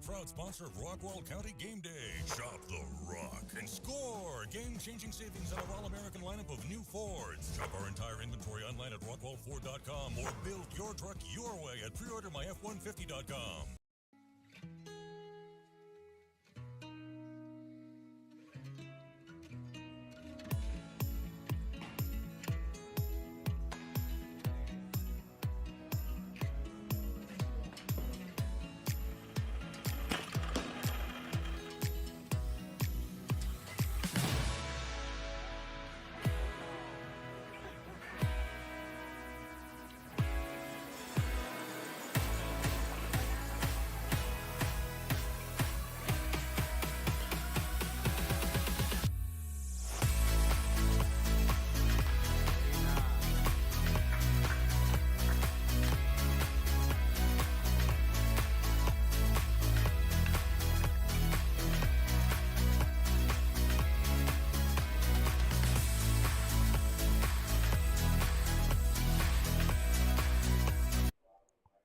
proud sponsor of Rockwall County Game Day. Shop the Rock and score game-changing savings on our all-American lineup of new Fords. Shop our entire inventory online at rockwallford.com or build your truck your way at preordermyf150.com.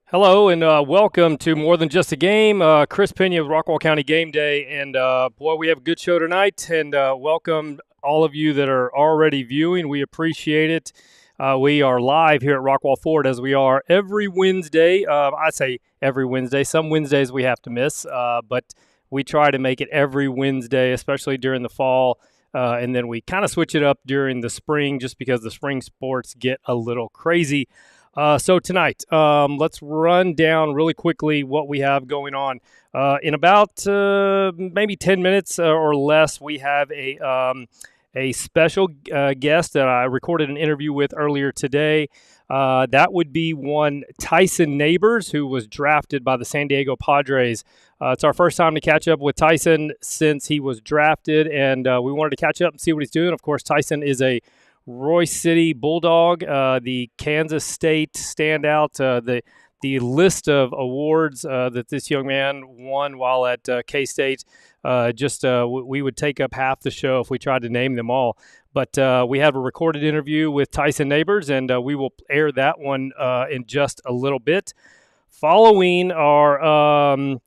Hello and welcome to More Than Just a Game. Chris Pena with Rockwall County Game Day, and boy, we have a good show tonight. And welcome all of you that are already viewing. We appreciate it. We are live here at Rockwall Ford as we are every Wednesday. I say every Wednesday. Some Wednesdays we have to miss, but we try to make it every Wednesday, especially during the fall. And then we kind of switch it up during the spring just because the spring sports get a little crazy. So tonight, let's run down really quickly what we have going on. In about maybe 10 minutes or less, we have a special guest that I recorded an interview with earlier today. That would be one Tyson Neighbors, who was drafted by the San Diego Padres. It's our first time to catch up with Tyson since he was drafted, and we wanted to catch up and see what he's doing. Of course, Tyson is a Royce City Bulldog, the Kansas State standout, the list of awards that this young man won while at K-State. We would take up half the show if we tried to name them all. But we have a recorded interview with Tyson Neighbors, and we will air that one in just a little bit. Following our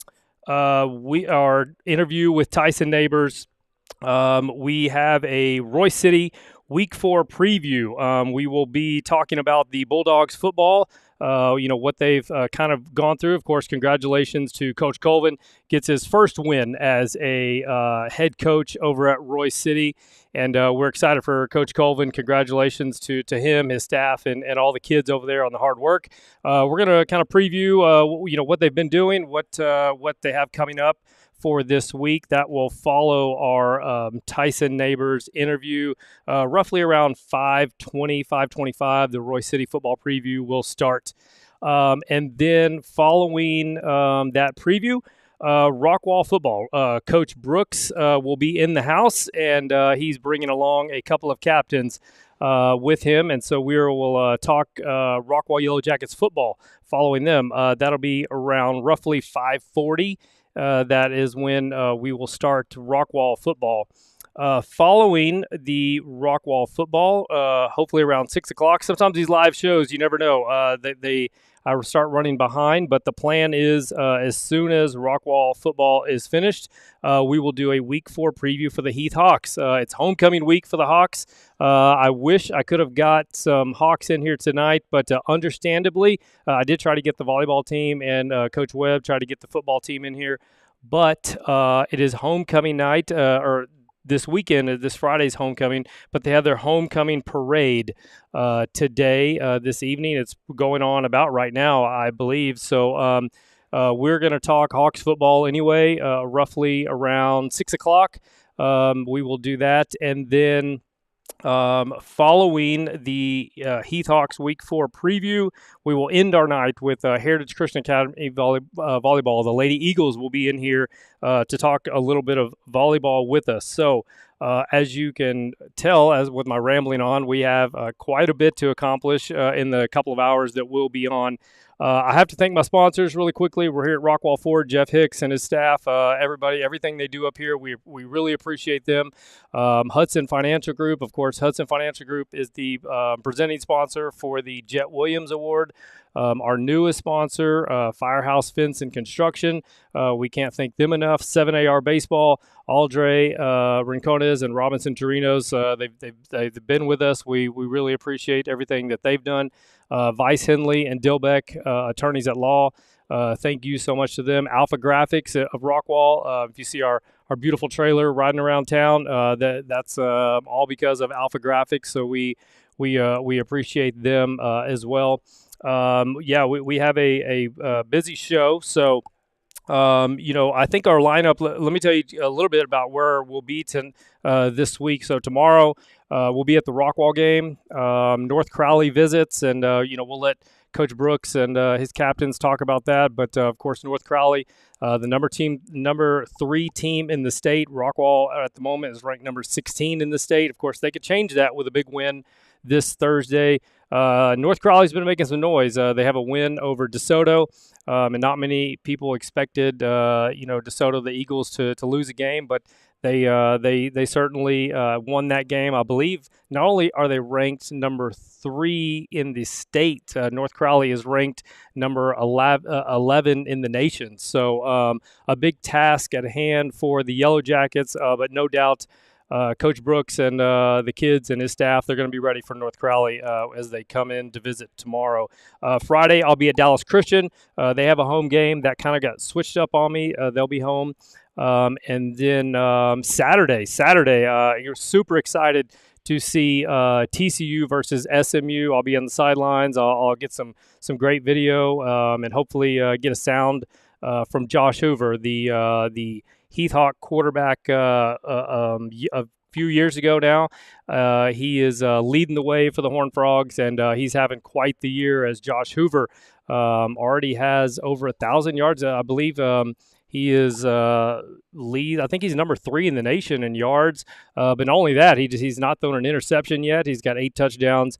interview with Tyson Neighbors, we have a Royce City Week 4 preview. We will be talking about the Bulldogs football, what they've kind of gone through. Of course, congratulations to Coach Colvin. Gets his first win as a head coach over at Royce City. And we're excited for Coach Colvin. Congratulations to him, his staff, and all the kids over there on the hard work. We're going to kind of preview, what they've been doing, what they have coming up for this week. That will follow our Tyson Neighbors interview. Roughly around 5:20, 5:25, the Royce City football preview will start. And then following that preview, Rockwall football. Coach Brooks will be in the house, and he's bringing along a couple of captains with him. And so we'll talk Rockwall Yellow Jackets football following them. That'll be around roughly 5:40. That is when we will start Rockwall football. Following the Rockwall football, hopefully around 6 o'clock. Sometimes these live shows, you never know. They start running behind, but the plan is as soon as Rockwall football is finished, we will do a Week 4 preview for the Heath Hawks. It's homecoming week for the Hawks. I wish I could have got some Hawks in here tonight, but understandably, I did try to get the volleyball team, and Coach Webb tried to get the football team in here. But it is homecoming night, or this weekend, this Friday's homecoming, but they have their homecoming parade today, this evening. It's going on about right now, I believe. So we're going to talk Hawks football anyway, roughly around 6 o'clock. We will do that. And then following the Heath Hawks Week 4 preview, we will end our night with Heritage Christian Academy volleyball. The Lady Eagles will be in here to talk a little bit of volleyball with us. So as you can tell, as with my rambling on, we have quite a bit to accomplish in the couple of hours that we'll be on. I have to thank my sponsors really quickly. We're here at Rockwall Ford, Jeff Hicks and his staff, everybody, everything they do up here. We really appreciate them. Hudson Financial Group, of course, Hudson Financial Group is the presenting sponsor for the Jet Williams Award. board. Our newest sponsor, Firehouse Fence and Construction. We can't thank them enough. 7AR Baseball, Aldre Rincones and Robinson Torinos. They've been with us. We really appreciate everything that they've done. Vice Henley and Dilbeck, attorneys at law. Thank you so much to them. Alpha Graphics of Rockwall. If you see our beautiful trailer riding around town, that's all because of Alpha Graphics. So we appreciate them as well. We have a busy show. So I think our lineup. Let me tell you a little bit about where we'll be this week. So tomorrow we'll be at the Rockwall game. North Crowley visits, and we'll let Coach Brooks and his captains talk about that. But of course, North Crowley, the number 3 team in the state. Rockwall at the moment is ranked number 16 in the state. Of course, they could change that with a big win this Thursday. North Crowley's been making some noise. They have a win over DeSoto, and not many people expected, DeSoto, the Eagles, to lose a game, but they certainly won that game. I believe not only are they ranked number 3 in the state, North Crowley is ranked number 11 in the nation. So a big task at hand for the Yellow Jackets, but no doubt Coach Brooks and the kids and his staff, they're going to be ready for North Crowley as they come in to visit tomorrow. Friday, I'll be at Dallas Christian. They have a home game that kind of got switched up on me. They'll be home. And then Saturday, you're super excited to see TCU versus SMU. I'll be on the sidelines. I'll get some great video and hopefully get a sound from Josh Hoover, the Heath Hawk quarterback a few years ago now. He is leading the way for the Horned Frogs, and he's having quite the year as Josh Hoover already has over 1,000 yards. I believe he is I think he's number 3 in the nation in yards. But not only that, he's not thrown an interception yet. He's got 8 touchdowns.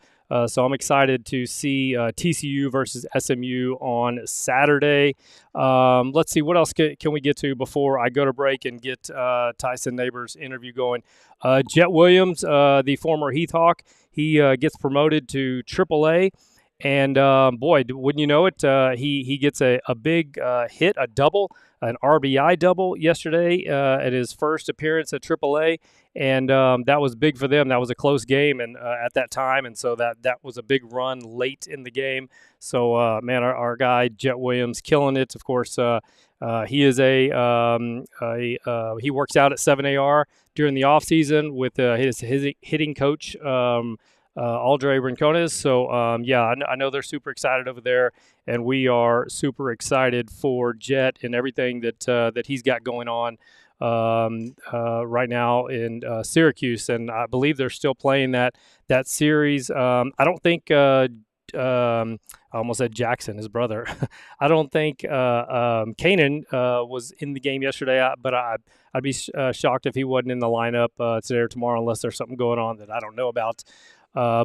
So I'm excited to see TCU versus SMU on Saturday. Let's see, what else can we get to before I go to break and get Tyson Neighbors' interview going. Jet Williams, the former Heath Hawk, he gets promoted to AAA. And, boy, wouldn't you know it, he gets a big hit, a double, an RBI double yesterday at his first appearance at AAA. And that was big for them. That was a close game and at that time. And so that was a big run late in the game. So, our guy, Jet Williams, killing it. Of course, he is he works out at 7AR during the offseason with his hitting coach, Aldre Rincones. So, I know they're super excited over there, and we are super excited for Jet and everything that he's got going on right now in Syracuse. And I believe they're still playing that series. I don't think I almost said Jackson, his brother. I don't think Kanan was in the game yesterday, but I'd be shocked if he wasn't in the lineup today or tomorrow, unless there's something going on that I don't know about. I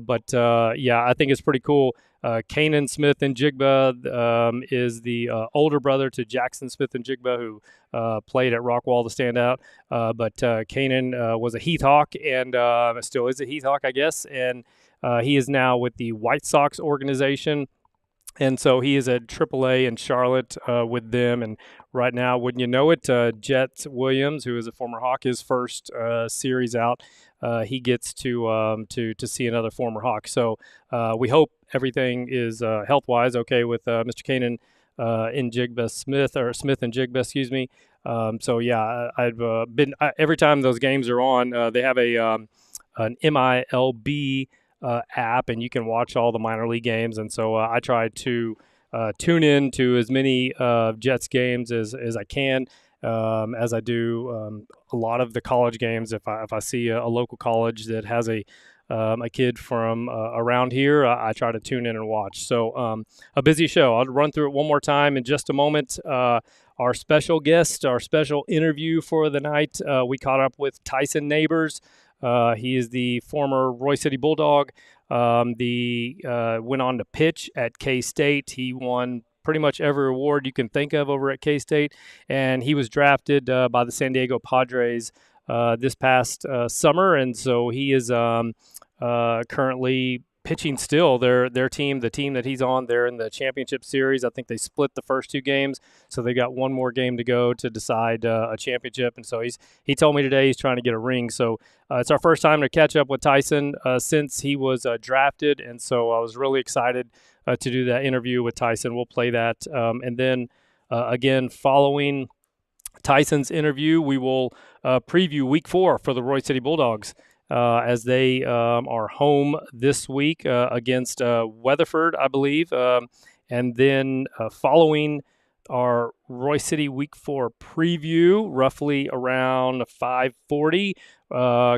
think it's pretty cool. Kanan Smith and Jigba is the older brother to Jackson Smith and Jigba, who played at Rockwall to stand out. But Kanan was a Heath Hawk and still is a Heath Hawk, I guess. And he is now with the White Sox organization. And so he is at AAA in Charlotte with them. And right now, wouldn't you know it, Jet Williams, who is a former Hawk, his first series out, he gets to see another former Hawk. So we hope everything is health-wise okay with Mr. Kanan and Jigba Smith, or Smith and Jigba, excuse me. I've been every time those games are on, they have an MILB app, and you can watch all the minor league games. And so I try to tune in to as many Jets games as I can, as I do a lot of the college games. If I see a local college that has a kid from around here, I try to tune in and watch. So a busy show. I'll run through it one more time in just a moment. Our special guest, our special interview for the night, we caught up with Tyson Neighbors. He is the former Roy City Bulldog. Went on to pitch at K-State. He won pretty much every award you can think of over at K-State, and he was drafted by the San Diego Padres this past summer, and so he is currently pitching still. Their team, the team that he's on, they're in the championship series. I think they split the first 2 games, so they got one more game to go to decide a championship. And so he told me today he's trying to get a ring. So it's our first time to catch up with Tyson since he was drafted, and so I was really excited to do that interview with Tyson. We'll play that, and then again following Tyson's interview, we will preview Week 4 for the Roy City Bulldogs as they are home this week against Weatherford, I believe. And then following our Roy City Week 4 preview, roughly around 5:40,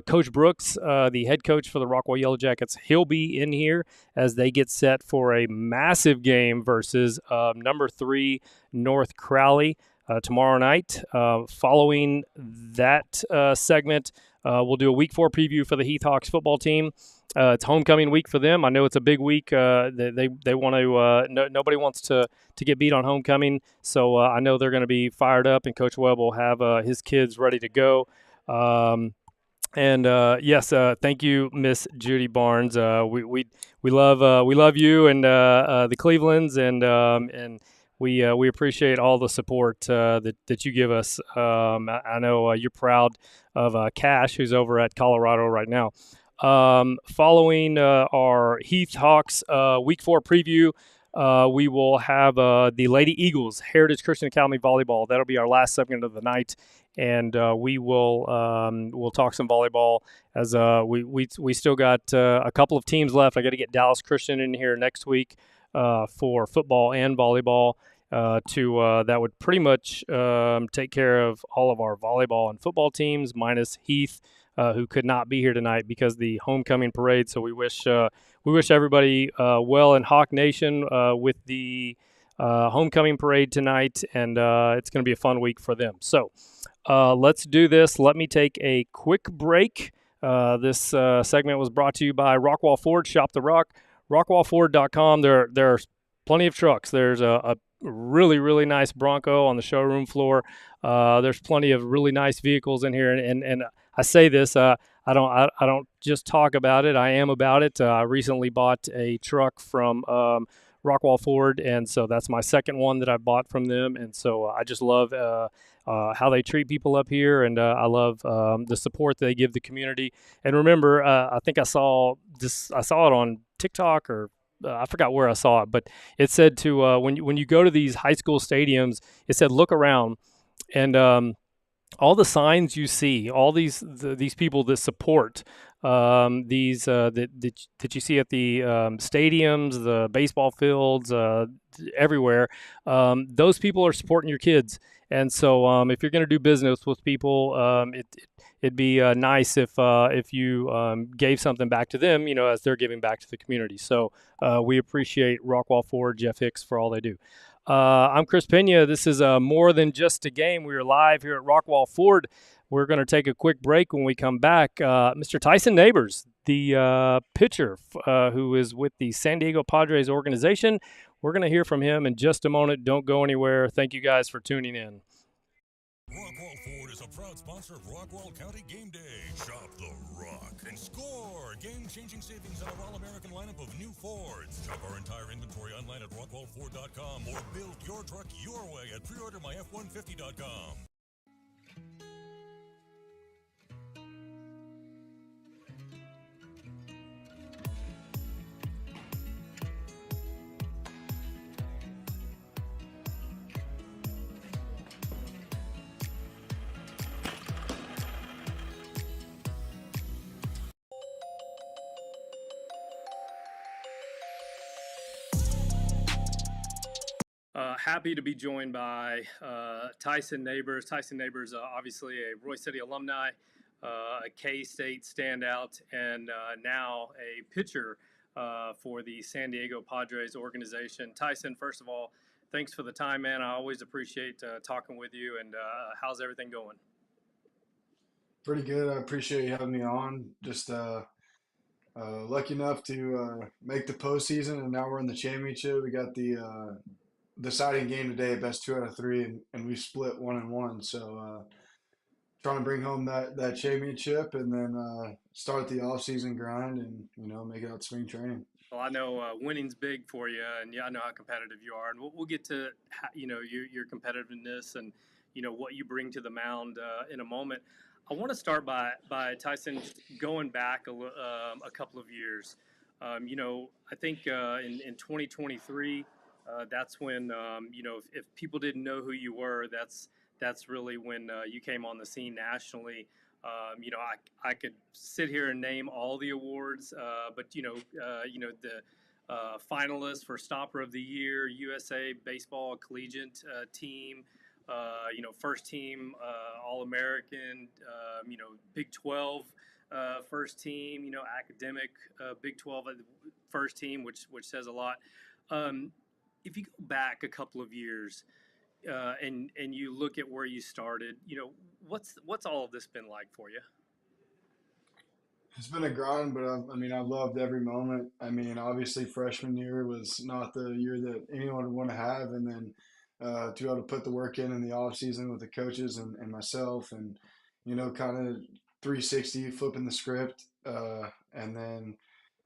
Coach Brooks, the head coach for the Rockwall Yellow Jackets, he'll be in here as they get set for a massive game versus number 3 North Crowley tomorrow night. Following that segment, we'll do a Week 4 preview for the Heath Hawks football team. It's homecoming week for them. I know it's a big week. They want to. Nobody wants to get beat on homecoming, so I know they're going to be fired up, and Coach Webb will have his kids ready to go. And yes, thank you, Miss Judy Barnes. We love you and the Clevelands, and we appreciate all the support that you give us. I know you're proud of Cash, who's over at Colorado right now. Following our Heath Hawks Week 4 preview, we will have the Lady Eagles Heritage Christian Academy volleyball. That'll be our last segment of the night, and we will we'll talk some volleyball as we still got a couple of teams left. I got to get Dallas Christian in here next week for football and volleyball. That would pretty much take care of all of our volleyball and football teams, minus Heath, who could not be here tonight because of the homecoming parade. So we wish everybody well in Hawk Nation with the homecoming parade tonight, and it's going to be a fun week for them. So let's do this. Let me take a quick break. This segment was brought to you by Rockwall Ford. Shop the Rock. RockwallFord.com. There's plenty of trucks. There's a really, really nice Bronco on the showroom floor. There's plenty of really nice vehicles in here, and I say this, I don't just talk about it. I am about it. I recently bought a truck from Rockwall Ford, and so that's my second one that I bought from them. And so I just love how they treat people up here, and I love the support they give the community. And remember, I think I saw it on TikTok or I forgot where I saw it, but it said to when you go to these high school stadiums, it said look around, and all the signs you see, all these people that support these that you see at the stadiums, the baseball fields, everywhere, those people are supporting your kids. And so if you're going to do business with people, it'd be nice if you gave something back to them, as they're giving back to the community. So we appreciate Rockwall Ford, Jeff Hicks, for all they do. I'm Chris Pena. This is More Than Just a Game. We are live here at Rockwall Ford. We're going to take a quick break. When we come back, Mr. Tyson Neighbors, the pitcher who is with the San Diego Padres organization. We're going to hear from him in just a moment. Don't go anywhere. Thank you guys for tuning in. Rockwall Ford is a proud sponsor of Rockwall County Game Day. Shop the Rock and score game-changing savings on our all-American lineup of new Fords. Shop our entire inventory online at rockwallford.com or build your truck your way at preordermyf150.com. Happy to be joined by Tyson Neighbors. Tyson Neighbors, obviously a Roy City alumni, a K-State standout, and now a pitcher for the San Diego Padres organization. Tyson, first of all, thanks for the time, man. I always appreciate talking with you, and how's everything going? Pretty good. I appreciate you having me on. Just lucky enough to make the postseason, and now we're in the championship. We got the deciding game today, best 2 out of 3, and we split 1-1. So trying to bring home that championship, and then start the off-season grind, and make it out spring training. Well, I know winning's big for you, and yeah, I know how competitive you are, and we'll get to your competitiveness and what you bring to the mound in a moment. I want to start by Tyson just going back a couple of years. I think in 2023, that's when if people didn't know who you were, that's really when you came on the scene nationally. I could sit here and name all the awards, but the finalists for Stopper of the Year, USA Baseball Collegiate Team, first team All American, Big 12 first team, academic Big 12 first team, which says a lot. Um, if you go back a couple of years, and you look at where you started, what's all of this been like for you? It's been a grind, but I've loved every moment. I mean, obviously, freshman year was not the year that anyone would want to have, and then to be able to put the work in the off season with the coaches and myself, and kind of 360 flipping the script, and then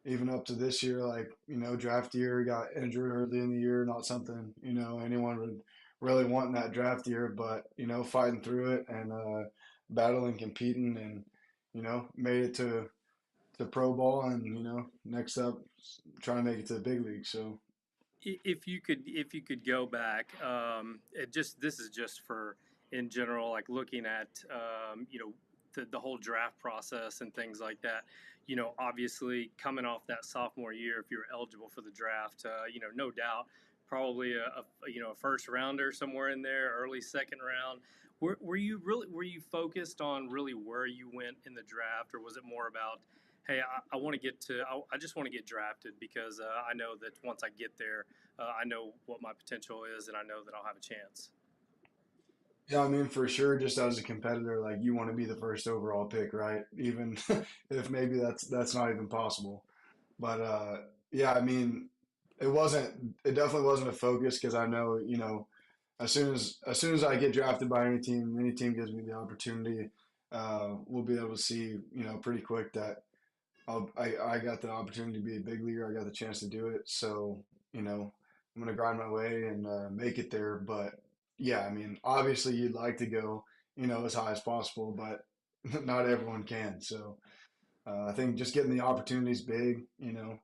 even up to this year, like draft year, got injured early in the year, not something anyone would really want in that draft year, but fighting through it and battling, competing, and made it to pro ball, and next up trying to make it to the big league. So If you could go back, this is just for in general, like looking at the whole draft process and things like that. Obviously coming off that sophomore year, if you're eligible for the draft, no doubt, probably a first rounder somewhere in there, early second round. Were you focused on really where you went in the draft, or was it more about, hey, I want to I just want to get drafted because I know that once I get there, I know what my potential is, and I know that I'll have a chance. yeah, I mean, for sure, just as a competitor, like you want to be the first overall pick, right? Even if maybe that's not even possible. But yeah, I mean, it definitely wasn't a focus because I know, as soon as I get drafted by any team gives me the opportunity, we'll be able to see, pretty quick that I got the opportunity to be a big leaguer. I got the chance to do it. So, I'm going to grind my way and make it there. But yeah, I mean, obviously you'd like to go, as high as possible, but not everyone can. So I think just getting the opportunity is big, no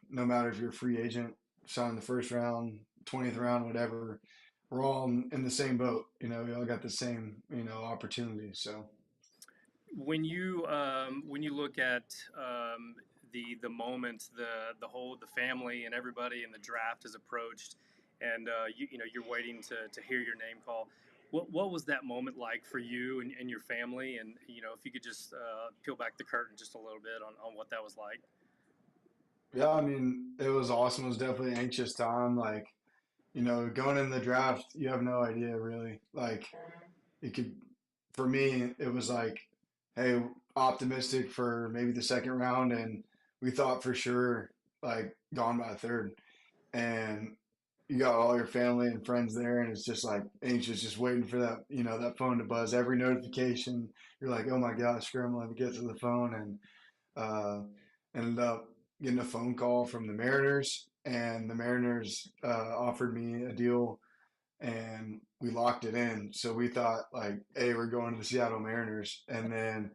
matter if you're a free agent, sign in the first round, 20th round, whatever, we're all in the same boat. We all got the same, opportunity. So. When you look at the moment, the family and everybody in the draft is approached, and you're waiting to hear your name call. What was that moment like for you and your family? And if you could just peel back the curtain just a little bit on what that was like. Yeah, I mean, it was awesome. It was definitely an anxious time. Like, going in the draft, you have no idea really. Like, it could, for me, it was like, hey, optimistic for maybe the second round, and we thought for sure, like, gone by the third. And you got all your family and friends there, and it's just like anxious, just waiting for that, that phone to buzz. Every notification, you're like, oh my gosh, scrambling to get to the phone, and uh, ended up getting a phone call from the Mariners, and the Mariners offered me a deal, and we locked it in. So we thought like, hey, we're going to the Seattle Mariners, and then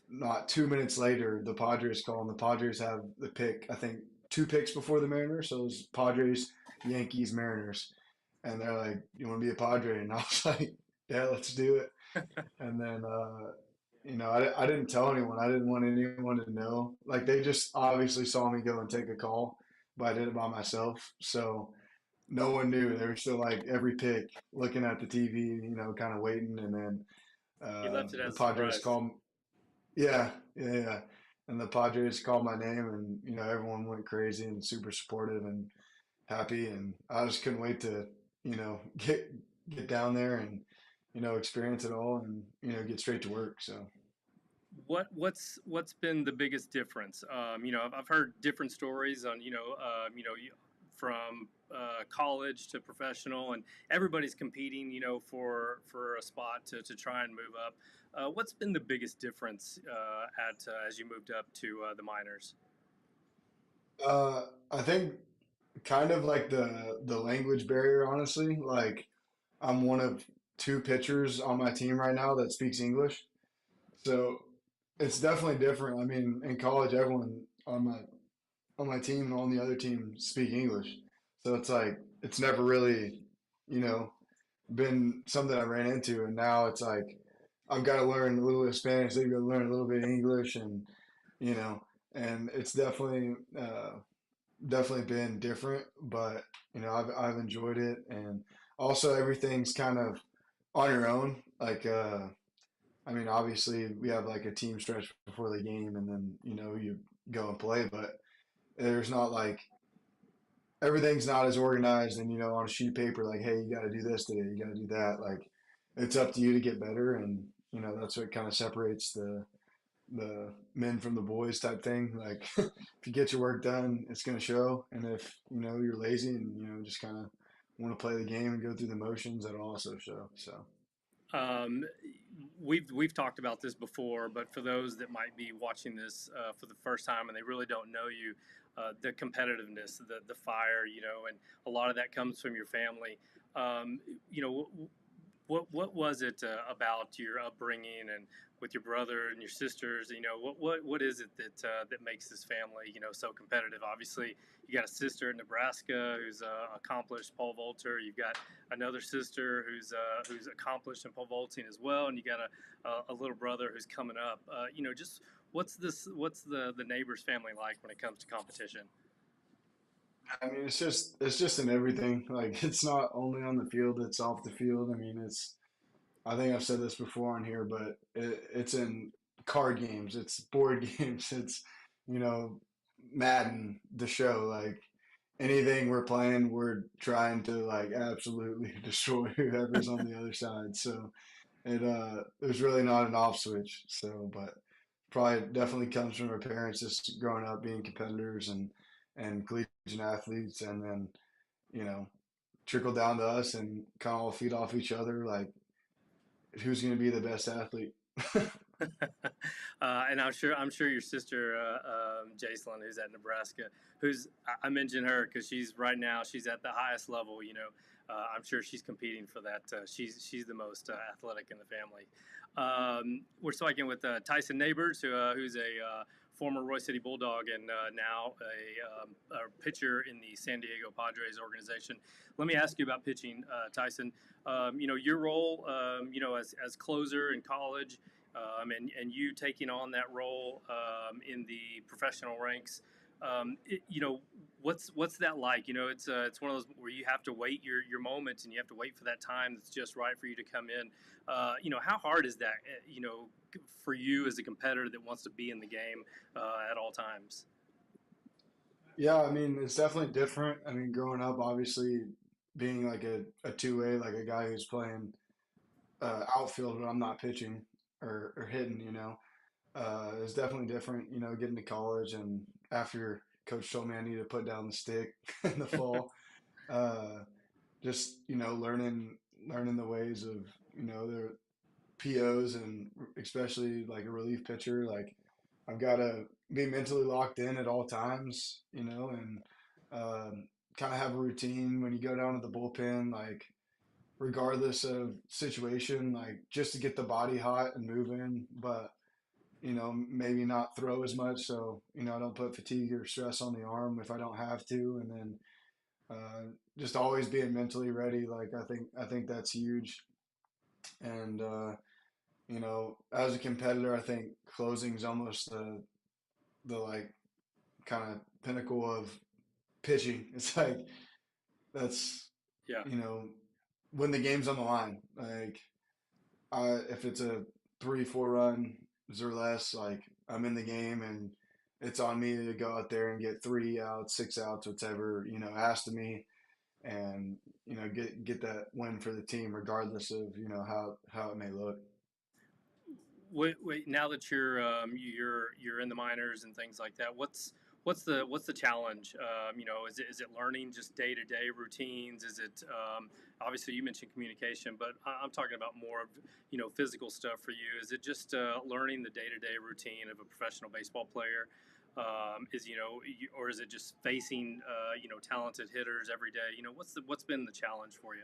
not 2 minutes later, the Padres call, and the Padres have the pick. I think two picks before the Mariners, so it was Padres, Yankees, Mariners, and they're like, "You want to be a Padre?" And I was like, "Yeah, let's do it." And then I didn't tell anyone. I didn't want anyone to know. Like they just obviously saw me go and take a call, but I did it by myself. So no one knew. They were still like every pick, looking at the TV, kind of waiting. And then You left it the as a Padres surprise. called. Yeah, yeah, yeah. And the Padres called my name, and everyone went crazy and super supportive and happy. And I just couldn't wait to get down there and experience it all and get straight to work. So. What's been the biggest difference? I've heard different stories on from college to professional, and everybody's competing, for a spot to try and move up. What's been the biggest difference at as you moved up to the minors? I think kind of like the language barrier, honestly. Like I'm one of two pitchers on my team right now that speaks English, so it's definitely different. I mean, in college, everyone on my team and on the other team speak English, so it's like it's never really, you know, been something I ran into, and now it's like I've got to learn a little bit of Spanish, they've got to learn a little bit of English, and you know, and it's definitely been different, but I've enjoyed it, and also everything's kind of on your own. Like, I mean, obviously we have like a team stretch before the game, and then you go and play, but there's not like everything's not as organized, and on a sheet of paper, like, hey, you got to do this today, you got to do that. Like, it's up to you to get better, and that's what kind of separates the men from the boys type thing. Like if you get your work done, it's going to show. And if you're lazy and just kind of want to play the game and go through the motions, that'll also show. So Um, we've talked about this before, but for those that might be watching this for the first time and they really don't know you, the competitiveness, the fire, and a lot of that comes from your family. Um, you know, what was it about your upbringing and with your brother and your sisters? What is it that makes this family so competitive? Obviously, you got a sister in Nebraska who's accomplished pole vaulter. You've got another sister who's accomplished in pole vaulting as well, and you got a little brother who's coming up. Just what's the neighbor's family like when it comes to competition? I mean, it's just in everything. Like it's not only on the field; it's off the field. I mean, it's. I think I've said this before on here, but it's in card games, it's board games, it's you know Madden, the show. Like anything we're playing, we're trying to like absolutely destroy whoever's on the other side. So there's really not an off switch. So, but probably definitely comes from our parents just growing up being competitors and collegiate athletes, and then you know trickle down to us and kind of all feed off each other. Like who's going to be the best athlete? And I'm sure your sister, Jacelyn, who's at Nebraska, who's I mentioned her because she's at the highest level. I'm sure she's competing for that. She's the most athletic in the family. We're talking with Tyson Neighbors, who's a former Roy City Bulldog and now a pitcher in the San Diego Padres organization. Let me ask you about pitching, Tyson. Your role, as closer in college, and you taking on that role in the professional ranks. What's that like? It's one of those where you have to wait your moment and you have to wait for that time that's just right for you to come in. How hard is that? For you as a competitor that wants to be in the game at all times. Yeah, I mean, it's definitely different. I mean, growing up, obviously, being like a two-way, like a guy who's playing outfield, but I'm not pitching or hitting, is definitely different. Getting to college and after coach told me I need to put down the stick in the fall, uh, just learning the ways of the POs, and especially like a relief pitcher. Like I've got to be mentally locked in at all times, and kind of have a routine when you go down to the bullpen, like regardless of situation, like just to get the body hot and moving, but maybe not throw as much, so I don't put fatigue or stress on the arm if I don't have to, and then uh, just always being mentally ready. Like I think that's huge, and as a competitor, I think closing is almost the like kind of pinnacle of pitching. It's like that's Yeah. you know when the game's on the line. Like if it's a 3-4 run or less, like I'm in the game and it's on me to go out there and get 3 outs, 6 outs, whatever asked of me, and get that win for the team, regardless of how it may look. Wait, now that you're in the minors and things like that, what's the challenge? Is it learning just day to day routines? Is it obviously you mentioned communication, but I'm talking about more of physical stuff for you. Is it just learning the day to day routine of a professional baseball player? Is or is it just facing talented hitters every day? What's been the challenge for you?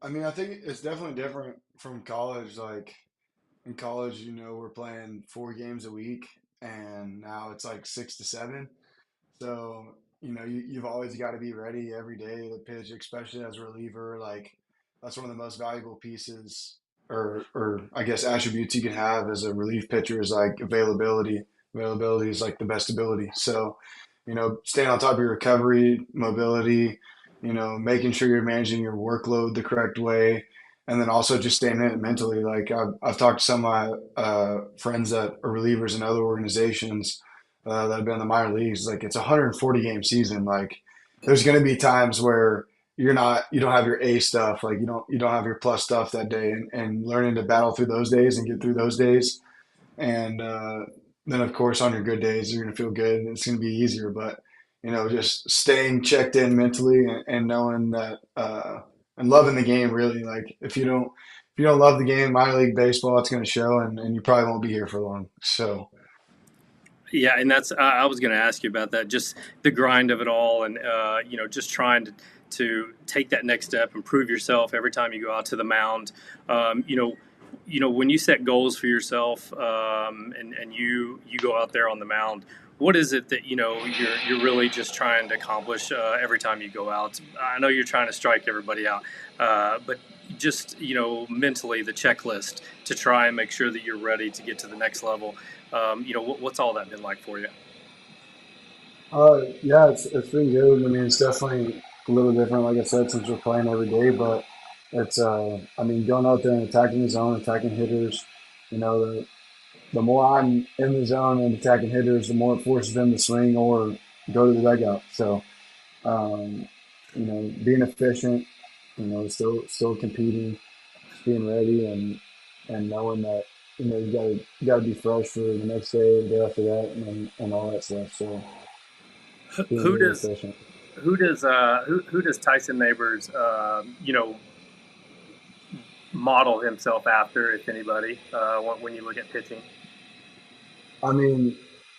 I mean, I think it's definitely different from college. Like in college, we're playing 4 games a week, and now it's like 6 to 7. So, you've always got to be ready every day to pitch, especially as a reliever. Like that's one of the most valuable pieces or I guess attributes you can have as a relief pitcher is like availability. Availability is like the best ability. So, staying on top of your recovery, mobility, making sure you're managing your workload the correct way, and then also just staying in it mentally. Like I've talked to some of my friends that are relievers in other organizations that have been in the minor leagues. Like it's a 140 game season. Like there's going to be times where you don't have your A stuff, like you don't have your plus stuff that day, and learning to battle through those days and get through those days, and then of course on your good days you're going to feel good and it's going to be easier. But just staying checked in mentally and knowing that and loving the game really. Like if you don't love the game, minor league baseball, it's going to show, and you probably won't be here for long. So Yeah, and that's I was going to ask you about that, just the grind of it all, and just trying to take that next step, improve yourself every time you go out to the mound. Um, you know, when you set goals for yourself, and you go out there on the mound. What is it that you're really just trying to accomplish every time you go out? I know you're trying to strike everybody out, but just mentally the checklist to try and make sure that you're ready to get to the next level. What's all that been like for you? yeah, it's been good. I mean, it's definitely a little different, like I said, since we're playing every day. But it's I mean, going out there and attacking the zone, attacking hitters. The more I'm in the zone and attacking hitters, the more it forces them to swing or go to the dugout. So, um, being efficient, still competing, just being ready, and knowing that you gotta be fresh for the next day, the day after that, and all that stuff. So being Who really does efficient. who does Tyson Neighbors model himself after, if anybody, when you look at pitching? I mean,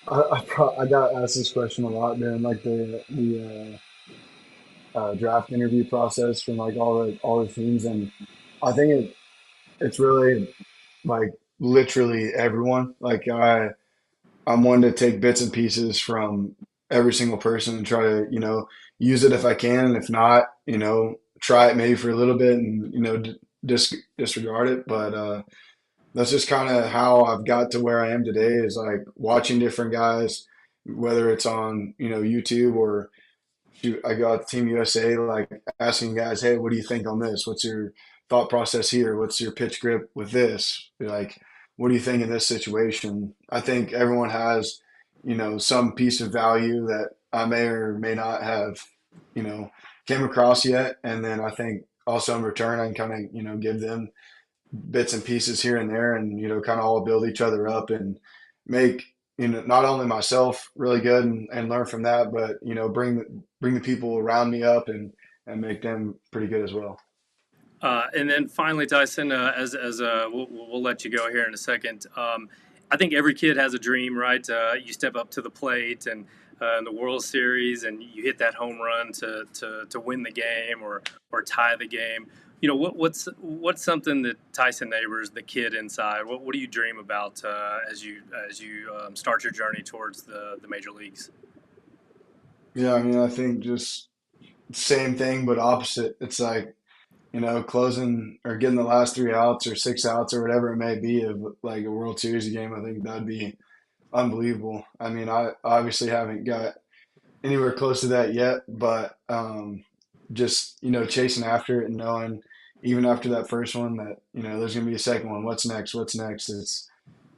I got asked this question a lot during like the draft interview process from like all the teams, and I think it's really like literally everyone. Like I'm one to take bits and pieces from every single person and try to use it if I can, and if not, try it maybe for a little bit and disregard it. But that's just kind of how I've got to where I am today is like watching different guys, whether it's on YouTube or shoot, I go out to Team USA, like asking guys, hey, what do you think on this? What's your thought process here? What's your pitch grip with this? Like, what do you think in this situation? I think everyone has, some piece of value that I may or may not have, you know, came across yet. And then I think also in return, I can kind of, give them bits and pieces here and there, and kind of all build each other up and make not only myself really good and learn from that, but bring the people around me up and make them pretty good as well. And then finally, Tyson, as we'll let you go here in a second. I think every kid has a dream, right? You step up to the plate and in the World Series, and you hit that home run to win the game or tie the game. What's something that Tyson Neighbors, the kid inside, what do you dream about as you start your journey towards the major leagues? Yeah, I mean, I think just same thing but opposite. It's like closing or getting the last 3 outs or 6 outs or whatever it may be of like a World Series game. I think that'd be unbelievable. I mean, I obviously haven't got anywhere close to that yet, but just chasing after it and knowing even after that first one that there's gonna be a second one. What's next? What's next? It's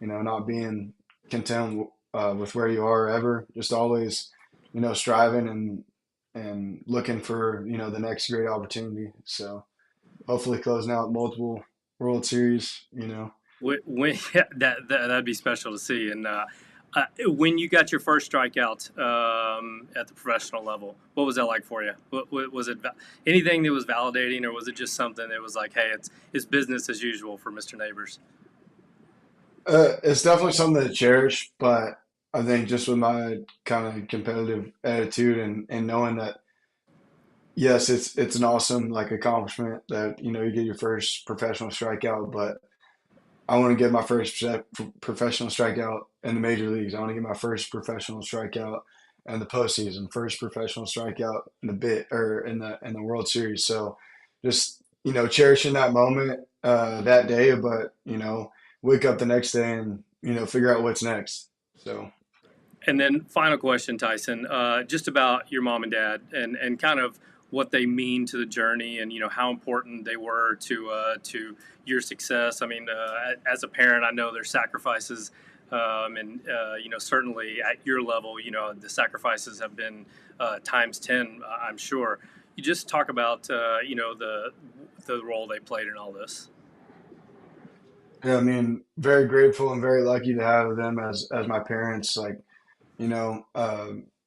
not being content with where you are ever. Just always striving and looking for the next great opportunity. So hopefully closing out multiple World Series. When that'd be special to see. And when you got your first strikeout at the professional level, what was that like for you? Was it anything that was validating, or was it just something that was like, hey, it's business as usual for Mr. Neighbors? It's definitely something to cherish, but I think just with my kind of competitive attitude and knowing that yes, it's an awesome like accomplishment that you get your first professional strikeout, but I want to get my first professional strikeout in the major leagues. I want to get my first professional strikeout in the postseason, first professional strikeout in the bit or in the World Series. So just cherishing that moment that day, but wake up the next day and figure out what's next. So And then final question, Tyson, just about your mom and dad and kind of what they mean to the journey and, how important they were to your success. I mean, as a parent, I know there's sacrifices and, certainly at your level, the sacrifices have been times 10, I'm sure. You just talk about, the role they played in all this. yeah, I mean, very grateful and very lucky to have them as my parents. Like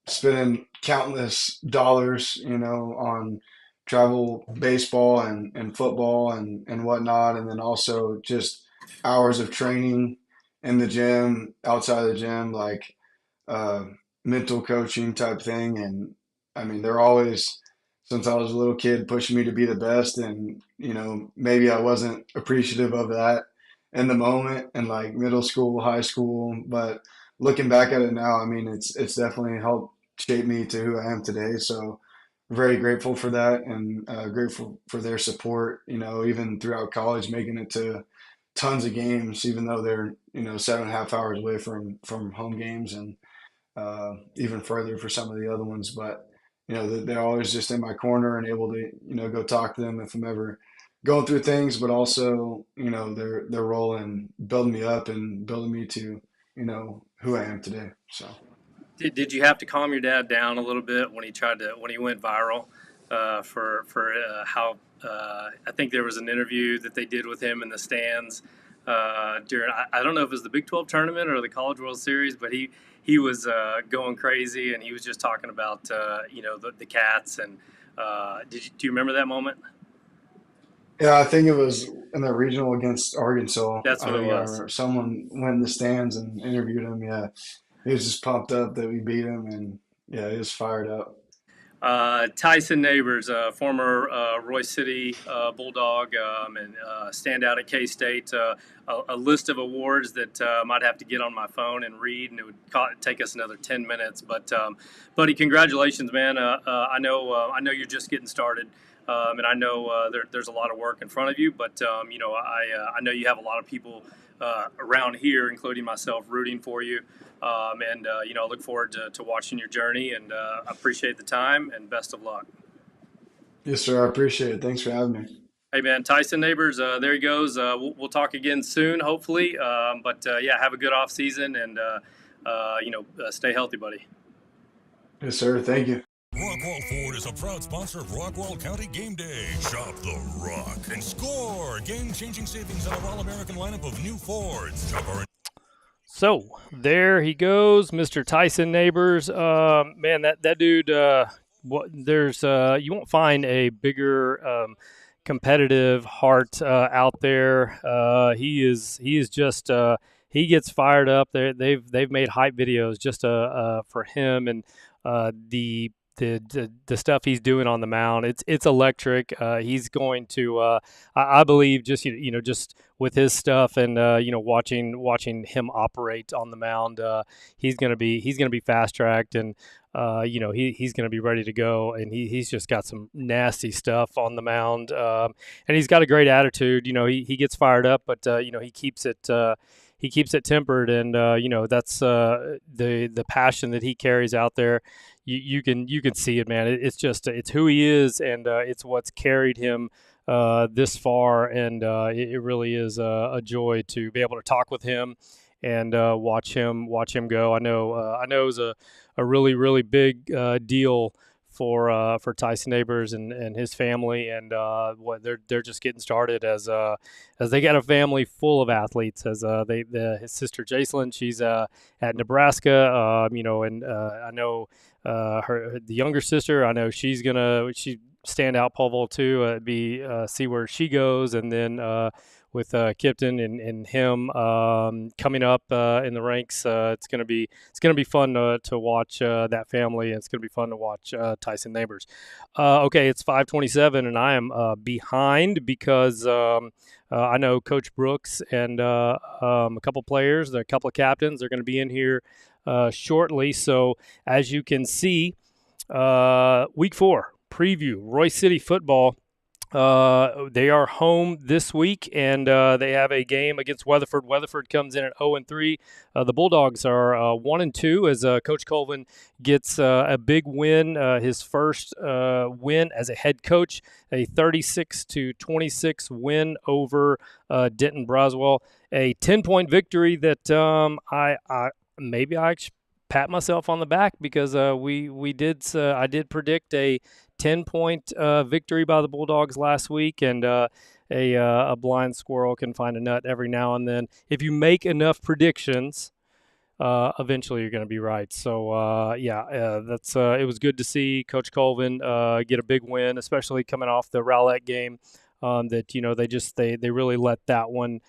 spending countless dollars, on travel baseball and football and whatnot, and then also just hours of training in the gym, outside of the gym, like uh, mental coaching type thing. And I mean, they're always, since I was a little kid, pushing me to be the best. And, maybe I wasn't appreciative of that in the moment in like middle school, high school. But looking back at it now, I mean, it's definitely helped shape me to who I am today. So very grateful for that and grateful for their support, even throughout college, making it to tons of games, even though they're, 7.5 hours away from home games and even further for some of the other ones. But they're always just in my corner and able to go talk to them if I'm ever going through things. But also their role in building me up and building me to who I am today. So. Did you have to calm your dad down a little bit when he went viral for how I think there was an interview that they did with him in the stands during I don't know if it was the Big 12 tournament or the College World Series, but he was going crazy and he was just talking about the cats and do you remember that moment? Yeah, I think it was in the regional against Arkansas. That's I what it think I was. remember someone went in the stands and interviewed him. Yeah, he was just pumped up that we beat him, and yeah, he was fired up. Tyson Neighbors, former Roy City Bulldog and standout at K-State. A list of awards that I might have to get on my phone and read, and it would take us another 10 minutes. But, buddy, congratulations, man. I know you're just getting started. And I know there's a lot of work in front of you, but I know you have a lot of people around here, including myself, rooting for you. I look forward to watching your journey and appreciate the time and best of luck. Yes, sir. I appreciate it. Thanks for having me. Hey, man, Tyson Neighbors, there he goes. We'll talk again soon, hopefully. Yeah, have a good off season and, stay healthy, buddy. Yes, sir. Thank you. Rockwall Ford is a proud sponsor of Rockwall County Game Day. Shop the Rock and score game-changing savings on our all-American lineup of new Fords. Shop our So there he goes, Mr. Tyson Neighbors. Man, that dude. There's you won't find a bigger competitive heart out there. He is just he gets fired up. They've made hype videos just for him and the stuff he's doing on the mound. It's electric. He's going to I believe just just with his stuff and watching him operate on the mound, he's gonna be fast tracked and he's gonna be ready to go and he's just got some nasty stuff on the mound and he's got a great attitude. He gets fired up, but he keeps it tempered and that's the passion that he carries out there. You can see it, man. It's who he is and it's what's carried him this far, and it really is a joy to be able to talk with him and watch him go. I know it was a really really big deal for Tyson Neighbors and his family, and what they're just getting started as they got a family full of athletes. As his sister Jacelyn, she's at Nebraska, and I know the younger sister. I know she stand out pole vault too. See where she goes, and then Kipton and him coming up in the ranks. It's gonna be fun to watch that family, and it's gonna be fun to watch Tyson Neighbors. Okay, it's 5:27, and I am behind because I know Coach Brooks and a couple players, a couple of captains, are going to be in here shortly. So as you can see, Week 4 preview, Royce City football. They are home this week, and they have a game against Weatherford. Weatherford comes in at 0-3. The Bulldogs are 1-2 as Coach Colvin gets a big win, his first win as a head coach, a 36-26 win over Denton Braswell, a 10-point victory that I pat myself on the back because I did predict a 10-point victory by the Bulldogs last week, and a blind squirrel can find a nut every now and then. If you make enough predictions, eventually you're going to be right. So that's it was good to see Coach Colvin get a big win, especially coming off the Rowlett game. They really let that one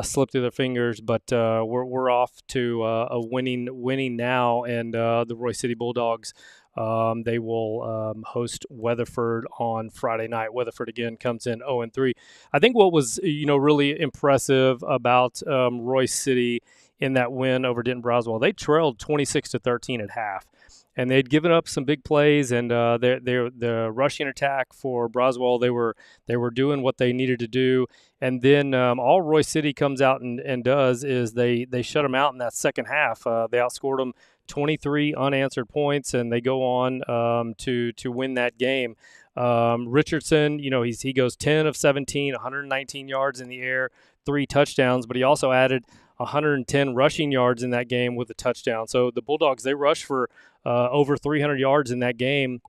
slip through their fingers, but we're off to a winning now, and the Royce City Bulldogs. They will host Weatherford on Friday night. Weatherford again comes in 0-3. I think what was really impressive about Royce City in that win over Denton Braswell, they trailed 26-13 at half, and they'd given up some big plays, and the rushing attack for Braswell, they were doing what they needed to do, and then all Royce City comes out and does is they shut them out in that second half. They outscored them 23 unanswered points, and they go on to win that game. Richardson, he goes 10 of 17, 119 yards in the air, 3 touchdowns, but he also added 110 rushing yards in that game with a touchdown. So the Bulldogs, they rushed for over 300 yards in that game.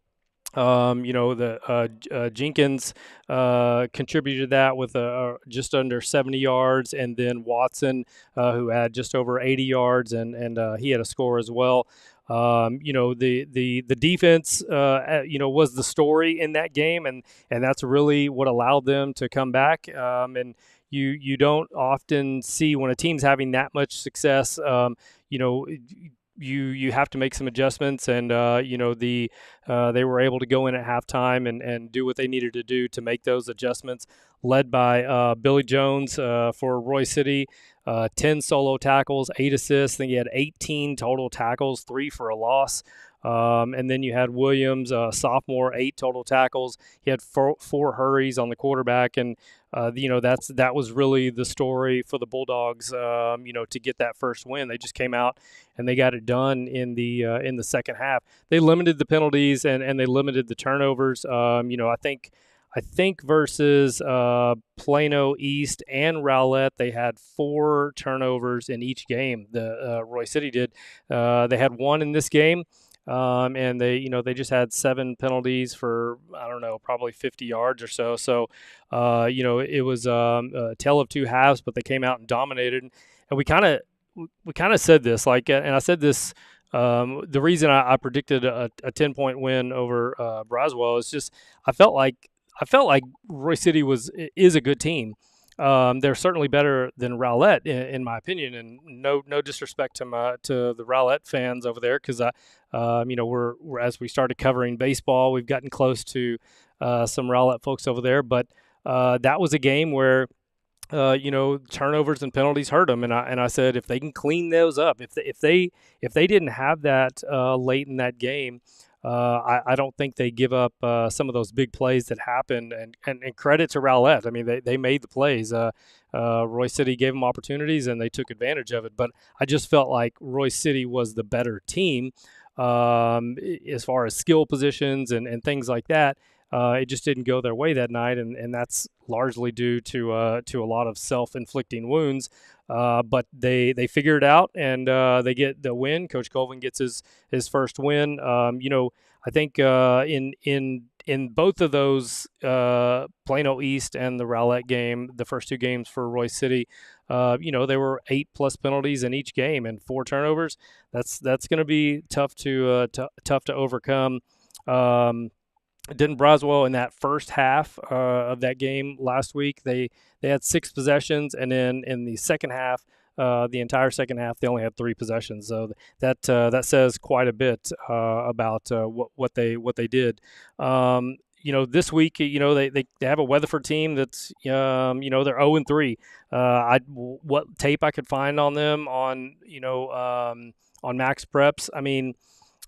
Jenkins contributed that with just under 70 yards, and then Watson, who had just over 80 yards, and he had a score as well. The defense, was the story in that game, and that's really what allowed them to come back. And you don't often see when a team's having that much success. You have to make some adjustments, and they were able to go in at halftime and do what they needed to do to make those adjustments. Led by Billy Jones for Royce City, 10 solo tackles, 8 assists. I think he had 18 total tackles, 3 for a loss. And then you had Williams, sophomore, 8 total tackles. He had 4 hurries on the quarterback, and that was really the story for the Bulldogs. To get that first win, they just came out and they got it done in the second half. They limited the penalties and they limited the turnovers. I think versus Plano East and Rowlett, they had 4 turnovers in each game. The Royce City did. They had 1 in this game. And they just had 7 penalties for, I don't know, probably 50 yards or so. So, it was a tale of 2 halves, but they came out and dominated. And we kind of said this, and I said this, the reason I predicted a 10-point win over Braswell is just I felt like Royce City is a good team. They're certainly better than Rowlett, in my opinion, and no disrespect to the Rowlett fans over there, because we're as we started covering baseball, we've gotten close to some Rowlett folks over there, but that was a game where turnovers and penalties hurt them, and I said if they can clean those up, if they didn't have that late in that game. I don't think they give up some of those big plays that happened, and credit to Rowlett. I mean, they made the plays. Royce City gave them opportunities, and they took advantage of it. But I just felt like Royce City was the better team as far as skill positions and things like that. It just didn't go their way that night, and that's largely due to a lot of self-inflicting wounds. But they figure it out, and they get the win. Coach Colvin gets his first win. I think in both of those, Plano East and the Rowlett game, the first 2 games for Royce City, there were 8+ penalties in each game and 4 turnovers. That's going to be tough to overcome. Denton Braswell in that first half of that game last week, they had 6 possessions, and then in the second half, the entire second half, they only had 3 possessions. So that says quite a bit about what they did. This week, they have a Weatherford team that's they're 0-3. What tape I could find on them on Max Preps. I mean,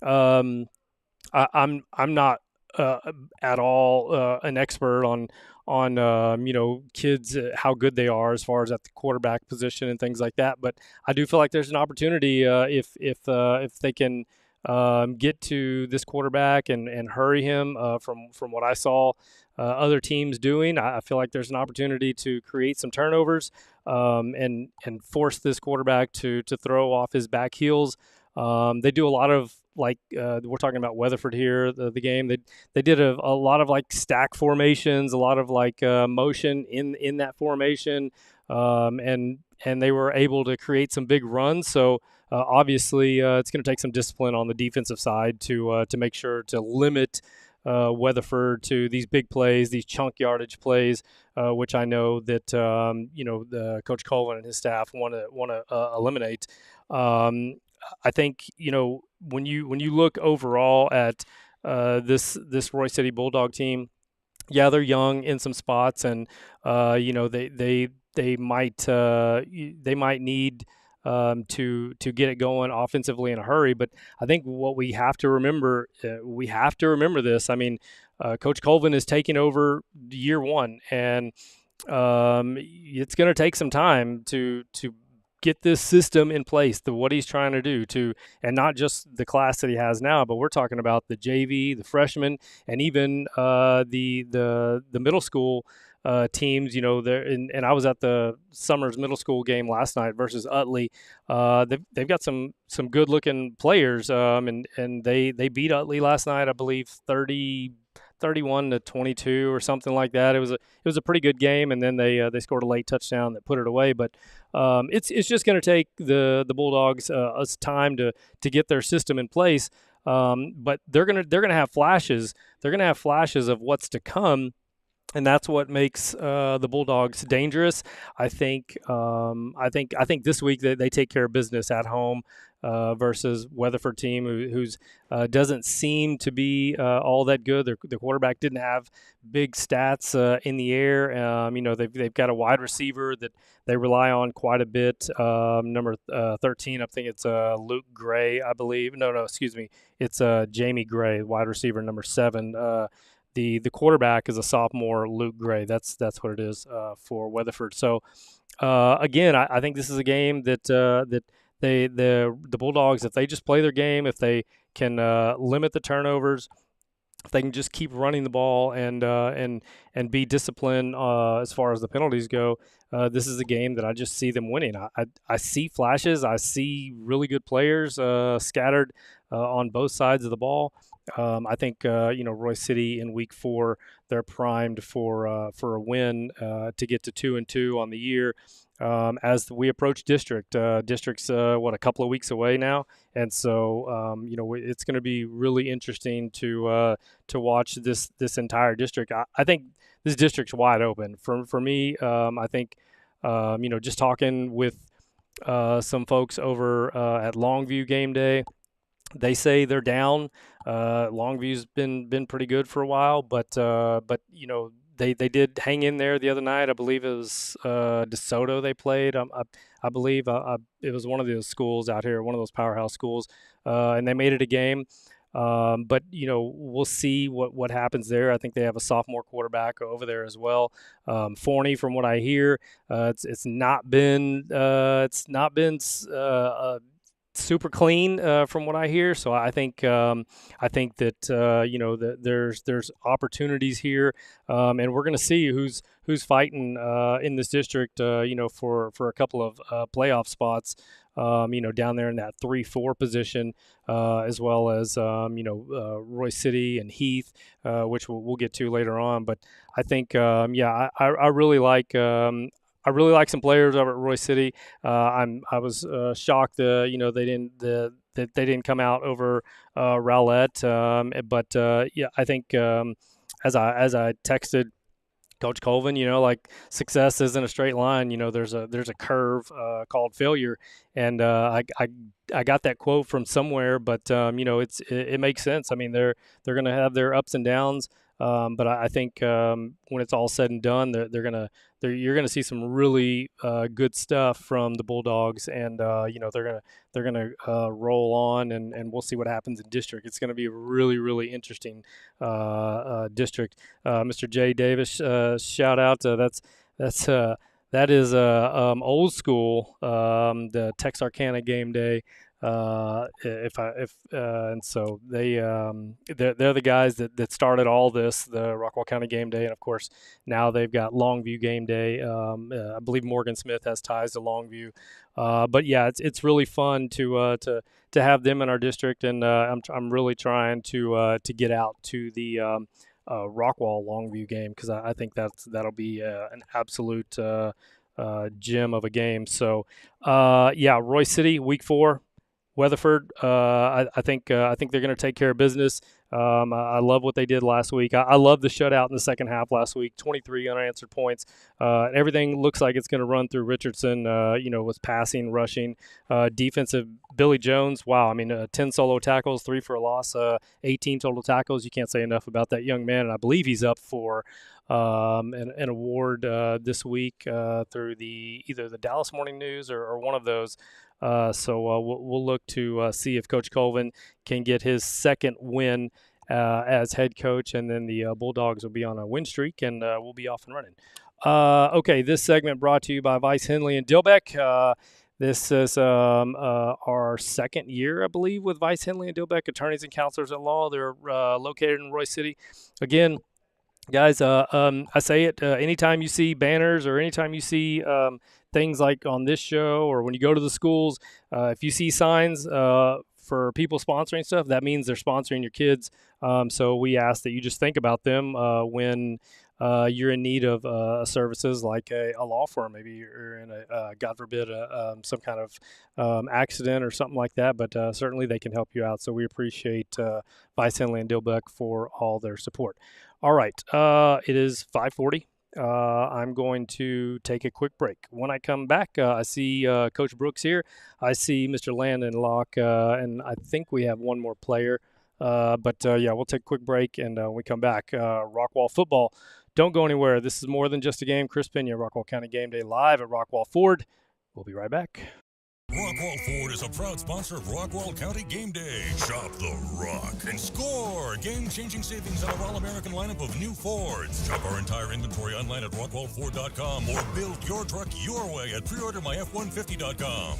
um, I'm not uh, at all an expert on kids, how good they are as far as at the quarterback position and things like that. But I do feel like there's an opportunity if they can get to this quarterback and hurry him from what I saw other teams doing. I feel like there's an opportunity to create some turnovers and force this quarterback to throw off his back heels. They do a lot of we're talking about Weatherford here, the game. They did a lot of like stack formations, a lot of like motion in that formation, and they were able to create some big runs. So obviously, it's going to take some discipline on the defensive side to make sure to limit Weatherford to these big plays, these chunk yardage plays, which I know that the Coach Colvin and his staff want to eliminate. I think when you look overall at this Roy City Bulldog team, yeah, they're young in some spots, and they might need to get it going offensively in a hurry. But I think what we have to remember this. I mean, Coach Colvin is taking over year one, and it's going to take some time to get this system in place, what he's trying to do and not just the class that he has now, but we're talking about the JV, the freshmen, and even the middle school teams. And I was at the Summers middle school game last night versus Utley. They've got some good looking players, and they beat Utley last night, I believe 31-22 or something like that. It was a pretty good game, and then they scored a late touchdown that put it away. But it's just going to take the Bulldogs us time to get their system in place. But they're gonna have flashes. They're gonna have flashes of what's to come, and that's what makes the Bulldogs dangerous. I think this week they take care of business at home versus Weatherford team who's doesn't seem to be all that good. The quarterback didn't have big stats in the air. They've got a wide receiver that they rely on quite a bit. Number 13, I think it's Luke Gray, I believe. No, excuse me. It's Jamie Gray, wide receiver number 7. The quarterback is a sophomore, Luke Gray. That's what it is for Weatherford. So again, I think this is a game that the Bulldogs, if they just play their game, if they can limit the turnovers, if they can just keep running the ball and be disciplined as far as the penalties go, this is a game that I just see them winning. I see flashes. I see really good players scattered on both sides of the ball. I think Roy City in Week 4, they're primed for a win to get to 2-2 on the year. As we approach district's a couple of weeks away now, and so it's going to be really interesting to watch this entire district. I think this district's wide open for me. I think just talking with some folks over at Longview game day. They say they're down. Longview's been pretty good for a while, but they did hang in there the other night. I believe it was DeSoto they played. I believe it was one of those schools out here, one of those powerhouse schools, and they made it a game. But we'll see what happens there. I think they have a sophomore quarterback over there as well. Forney, from what I hear, it's not been super clean from what I hear. So I think that there's opportunities here, and we're going to see who's fighting in this district. For a couple of playoff spots. Down there in that 3-4 position, as well as Roy City and Heath, which we'll get to later on. But I think I really like. I really like some players over at Roy City. I was shocked, that they didn't come out over Rowlett. But yeah, I think as I texted Coach Colvin, like success isn't a straight line. There's a curve called failure, and I got that quote from somewhere, but it makes sense. I mean, they're going to have their ups and downs, but I think when it's all said and done, you're gonna see some really good stuff from the Bulldogs, and they're gonna roll on, and we'll see what happens in district. It's gonna be a really really interesting district. Mr. Jay Davis, shout out. That is old school. The Texarkana game day. And so they're the guys that started all this, the Rockwall County game day, and of course now they've got Longview game day. I believe Morgan Smith has ties to Longview, but yeah, it's really fun to have them in our district, and I'm really trying to get out to the Rockwall Longview game, because I think that'll be an absolute gem of a game. So yeah, Roy City week 4. Weatherford, I think they're going to take care of business. I love what they did last week. I love the shutout in the second half last week. 23 unanswered points. Everything looks like it's going to run through Richardson. With passing, rushing, defensive. Billy Jones. Wow, I mean, 10 solo tackles, 3 for a loss, 18 total tackles. You can't say enough about that young man, and I believe he's up for an award this week through either the Dallas Morning News or one of those. So we'll look to see if Coach Colvin can get his second win as head coach, and then the Bulldogs will be on a win streak, and we'll be off and running. Okay, this segment brought to you by Vice Henley and Dilbeck. This is our second year, I believe, with Vice Henley and Dilbeck, attorneys and counselors at law. They're located in Roy City. Again, guys, I say it anytime you see banners or anytime you see things like on this show, or when you go to the schools, if you see signs for people sponsoring stuff, that means they're sponsoring your kids. So we ask that you just think about them when you're in need of services like a law firm. Maybe you're in God forbid, some kind of accident or something like that, but certainly they can help you out. So we appreciate Vice Henley and Dilbeck for all their support. All right, it is 5:40. I'm going to take a quick break. When I come back, I see Coach Brooks here. I see Mr. Landon Locke, and I think we have one more player. But yeah, we'll take a quick break, and when we come back, Rockwall football. Don't go anywhere. This is more than just a game. Chris Pena, Rockwall County Game Day, live at Rockwall Ford. We'll be right back. Rockwall Ford is a proud sponsor of Rockwall County Game Day. Shop the rock and score game-changing savings on our all-American lineup of new Fords. Shop our entire inventory online at rockwallford.com, or build your truck your way at preordermyf150.com.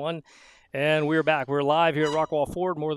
1. And we're back. We're live here at Rockwall Ford. More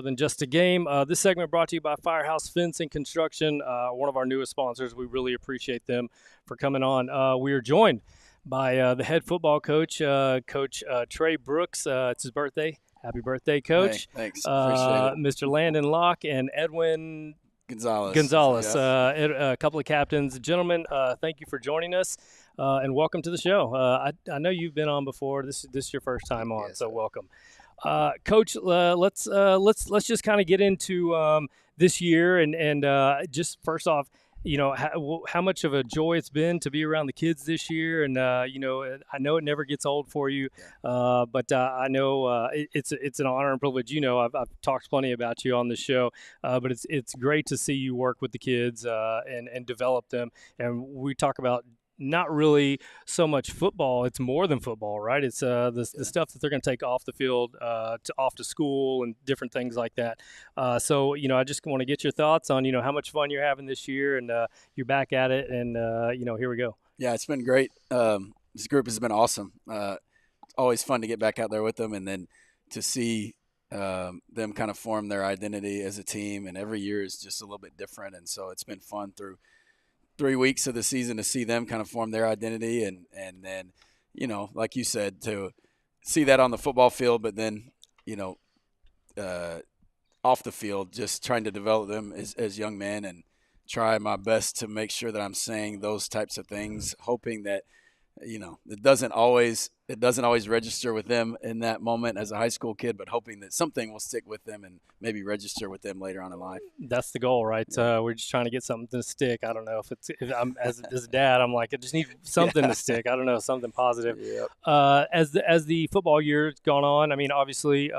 than just a game. This segment brought to you by Firehouse Fence and Construction, one of our newest sponsors. We really appreciate them for coming on. We are joined by the head football coach, Coach Trey Brooks. It's his birthday. Happy birthday, Coach. Hey, thanks. Appreciate it. Mr. Landon Locke and Edwin Gonzalez. Yeah. A couple of captains. Gentlemen, thank you for joining us, and welcome to the show. I know you've been on before. This is your first time on, yes, so welcome. Coach, let's just kind of get into this year and just first off, you know, how much of a joy it's been to be around the kids this year. And, you know, I know it never gets old for you, but I know it's an honor and privilege. You know, I've talked plenty about you on the show, but it's great to see you work with the kids and develop them. And we talk about not really so much football. It's more than football, right? It's the stuff that they're going to take off the field off to school and different things like that. So, you know, I just want to get your thoughts on, you know, how much fun you're having this year, and you're back at it, and, you know, here we go. Yeah, it's been great. This group has been awesome. It's always fun to get back out there with them, and then to see them kind of form their identity as a team, and every year is just a little bit different. And so it's been fun through 3 weeks of the season to see them kind of form their identity, and then, you know, like you said, to see that on the football field, but then, you know, off the field, just trying to develop them as young men and try my best to make sure that I'm saying those types of things, hoping that, you know, it doesn't always register with them in that moment as a high school kid, but hoping that something will stick with them and maybe register with them later on in life. That's the goal, right? Yeah. We're just trying to get something to stick. I don't know if I'm as a dad, I'm like, I just need something to stick. I don't know, something positive. Yep. As the football year's gone on, I mean, obviously,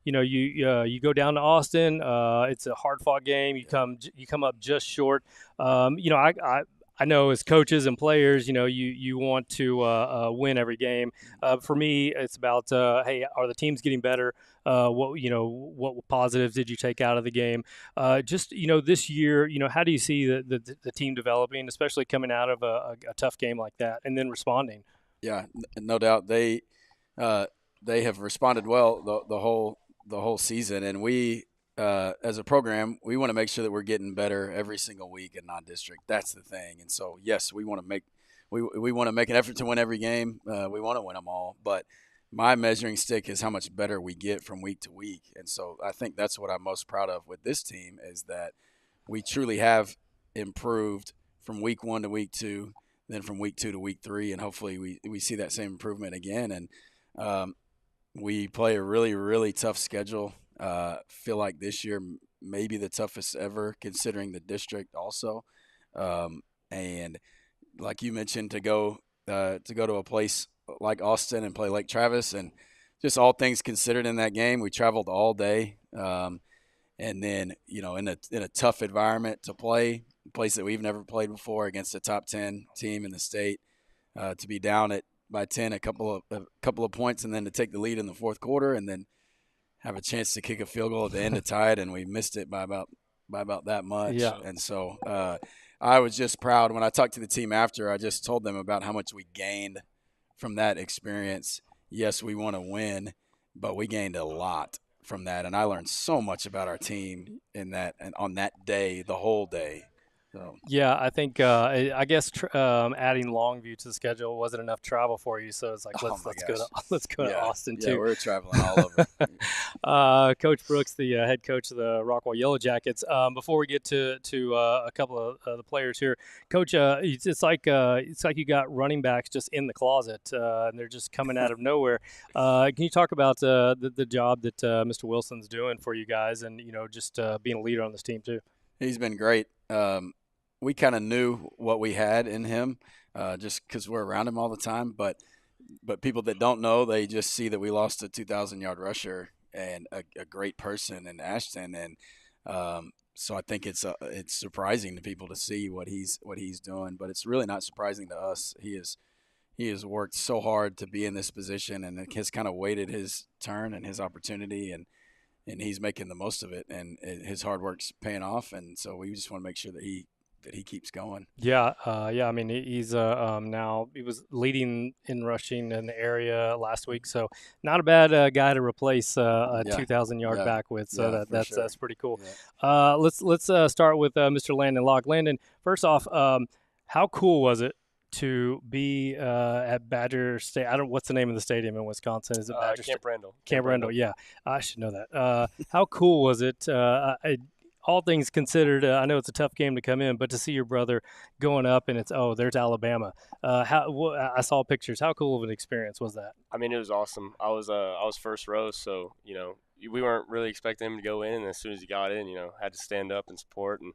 you know, you go down to Austin. It's a hard-fought game. You come up just short. You know, I know as coaches and players, you know, you want to win every game. For me, it's about, hey, are the teams getting better? What positives did you take out of the game? Just, you know, this year, you know, how do you see the team developing, especially coming out of a tough game like that and then responding? Yeah, no doubt. They have responded well the whole season, and we, as a program, we want to make sure that we're getting better every single week in non-district. That's the thing. And so, yes, we want to make an effort to win every game. We want to win them all. But my measuring stick is how much better we get from week to week. And so I think that's what I'm most proud of with this team, is that we truly have improved from week 1 to week 2, then from week 2 to week 3, and hopefully we see that same improvement again. And we play a really, really tough schedule. Feel like this year maybe the toughest ever, considering the district also. And like you mentioned, to go to a place like Austin and play Lake Travis, and just all things considered in that game, we traveled all day. And then, you know, in a tough environment to play, a place that we've never played before against a top 10 team in the state, to be down by 10, a couple of points, and then to take the lead in the fourth quarter, and then have a chance to kick a field goal at the end to tie it, and we missed it by about that much. Yeah. And so I was just proud. When I talked to the team after, I just told them about how much we gained from that experience. Yes, we want to win, but we gained a lot from that, and I learned so much about our team in that and on that day, the whole day. So. Yeah, I think I guess adding Longview to the schedule wasn't enough travel for you, so it's like let's go to Austin too. Yeah, we're traveling all over. Coach Brooks, the head coach of the Rockwall Yellow Jackets. Before we get to a couple of the players here, Coach, it's like you got running backs just in the closet, and they're just coming out of nowhere. Can you talk about the job that Mr. Wilson's doing for you guys, and you know, just being a leader on this team too? He's been great. We kind of knew what we had in him, just because we're around him all the time. But people that don't know, they just see that we lost a 2,000-yard rusher and a great person in Ashton, and so I think it's surprising to people to see what he's doing. But it's really not surprising to us. He has worked so hard to be in this position, and has kind of waited his turn and his opportunity, and he's making the most of it, and his hard work's paying off. And so we just want to make sure that he that he keeps going. Yeah, yeah. I mean, he's now he was leading in rushing in the area last week, so not a bad guy to replace a Yeah. 2,000-yard back with. So Yeah, for sure. that's pretty cool. Yeah. Let's start with Mr. Landon Locke. Landon, first off, how cool was it to be at Badger State? I don't. What's the name of the stadium in Wisconsin? Is it Badger Camp Randall. Camp Randall, yeah. I should know that. How cool was it? All things considered, I know it's a tough game to come in, but to see your brother going up and there's Alabama. I saw pictures. How cool of an experience was that? I mean, it was awesome. I was first row, so we weren't really expecting him to go in, and as soon as he got in, had to stand up and support. And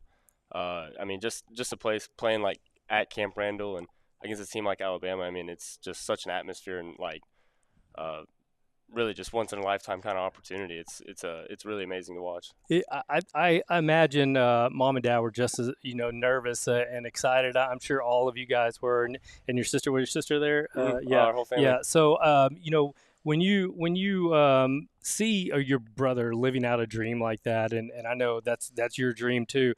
I mean, just a place playing like at Camp Randall and against a team like Alabama. I mean, it's just such an atmosphere and like really just once in a lifetime kind of opportunity. It's really amazing to watch. I imagine mom and dad were just as nervous and excited. I'm sure all of you guys were, and your sister. Was your sister there? Yeah, our whole family. Yeah. So when you see your brother living out a dream like that, and I know that's your dream too.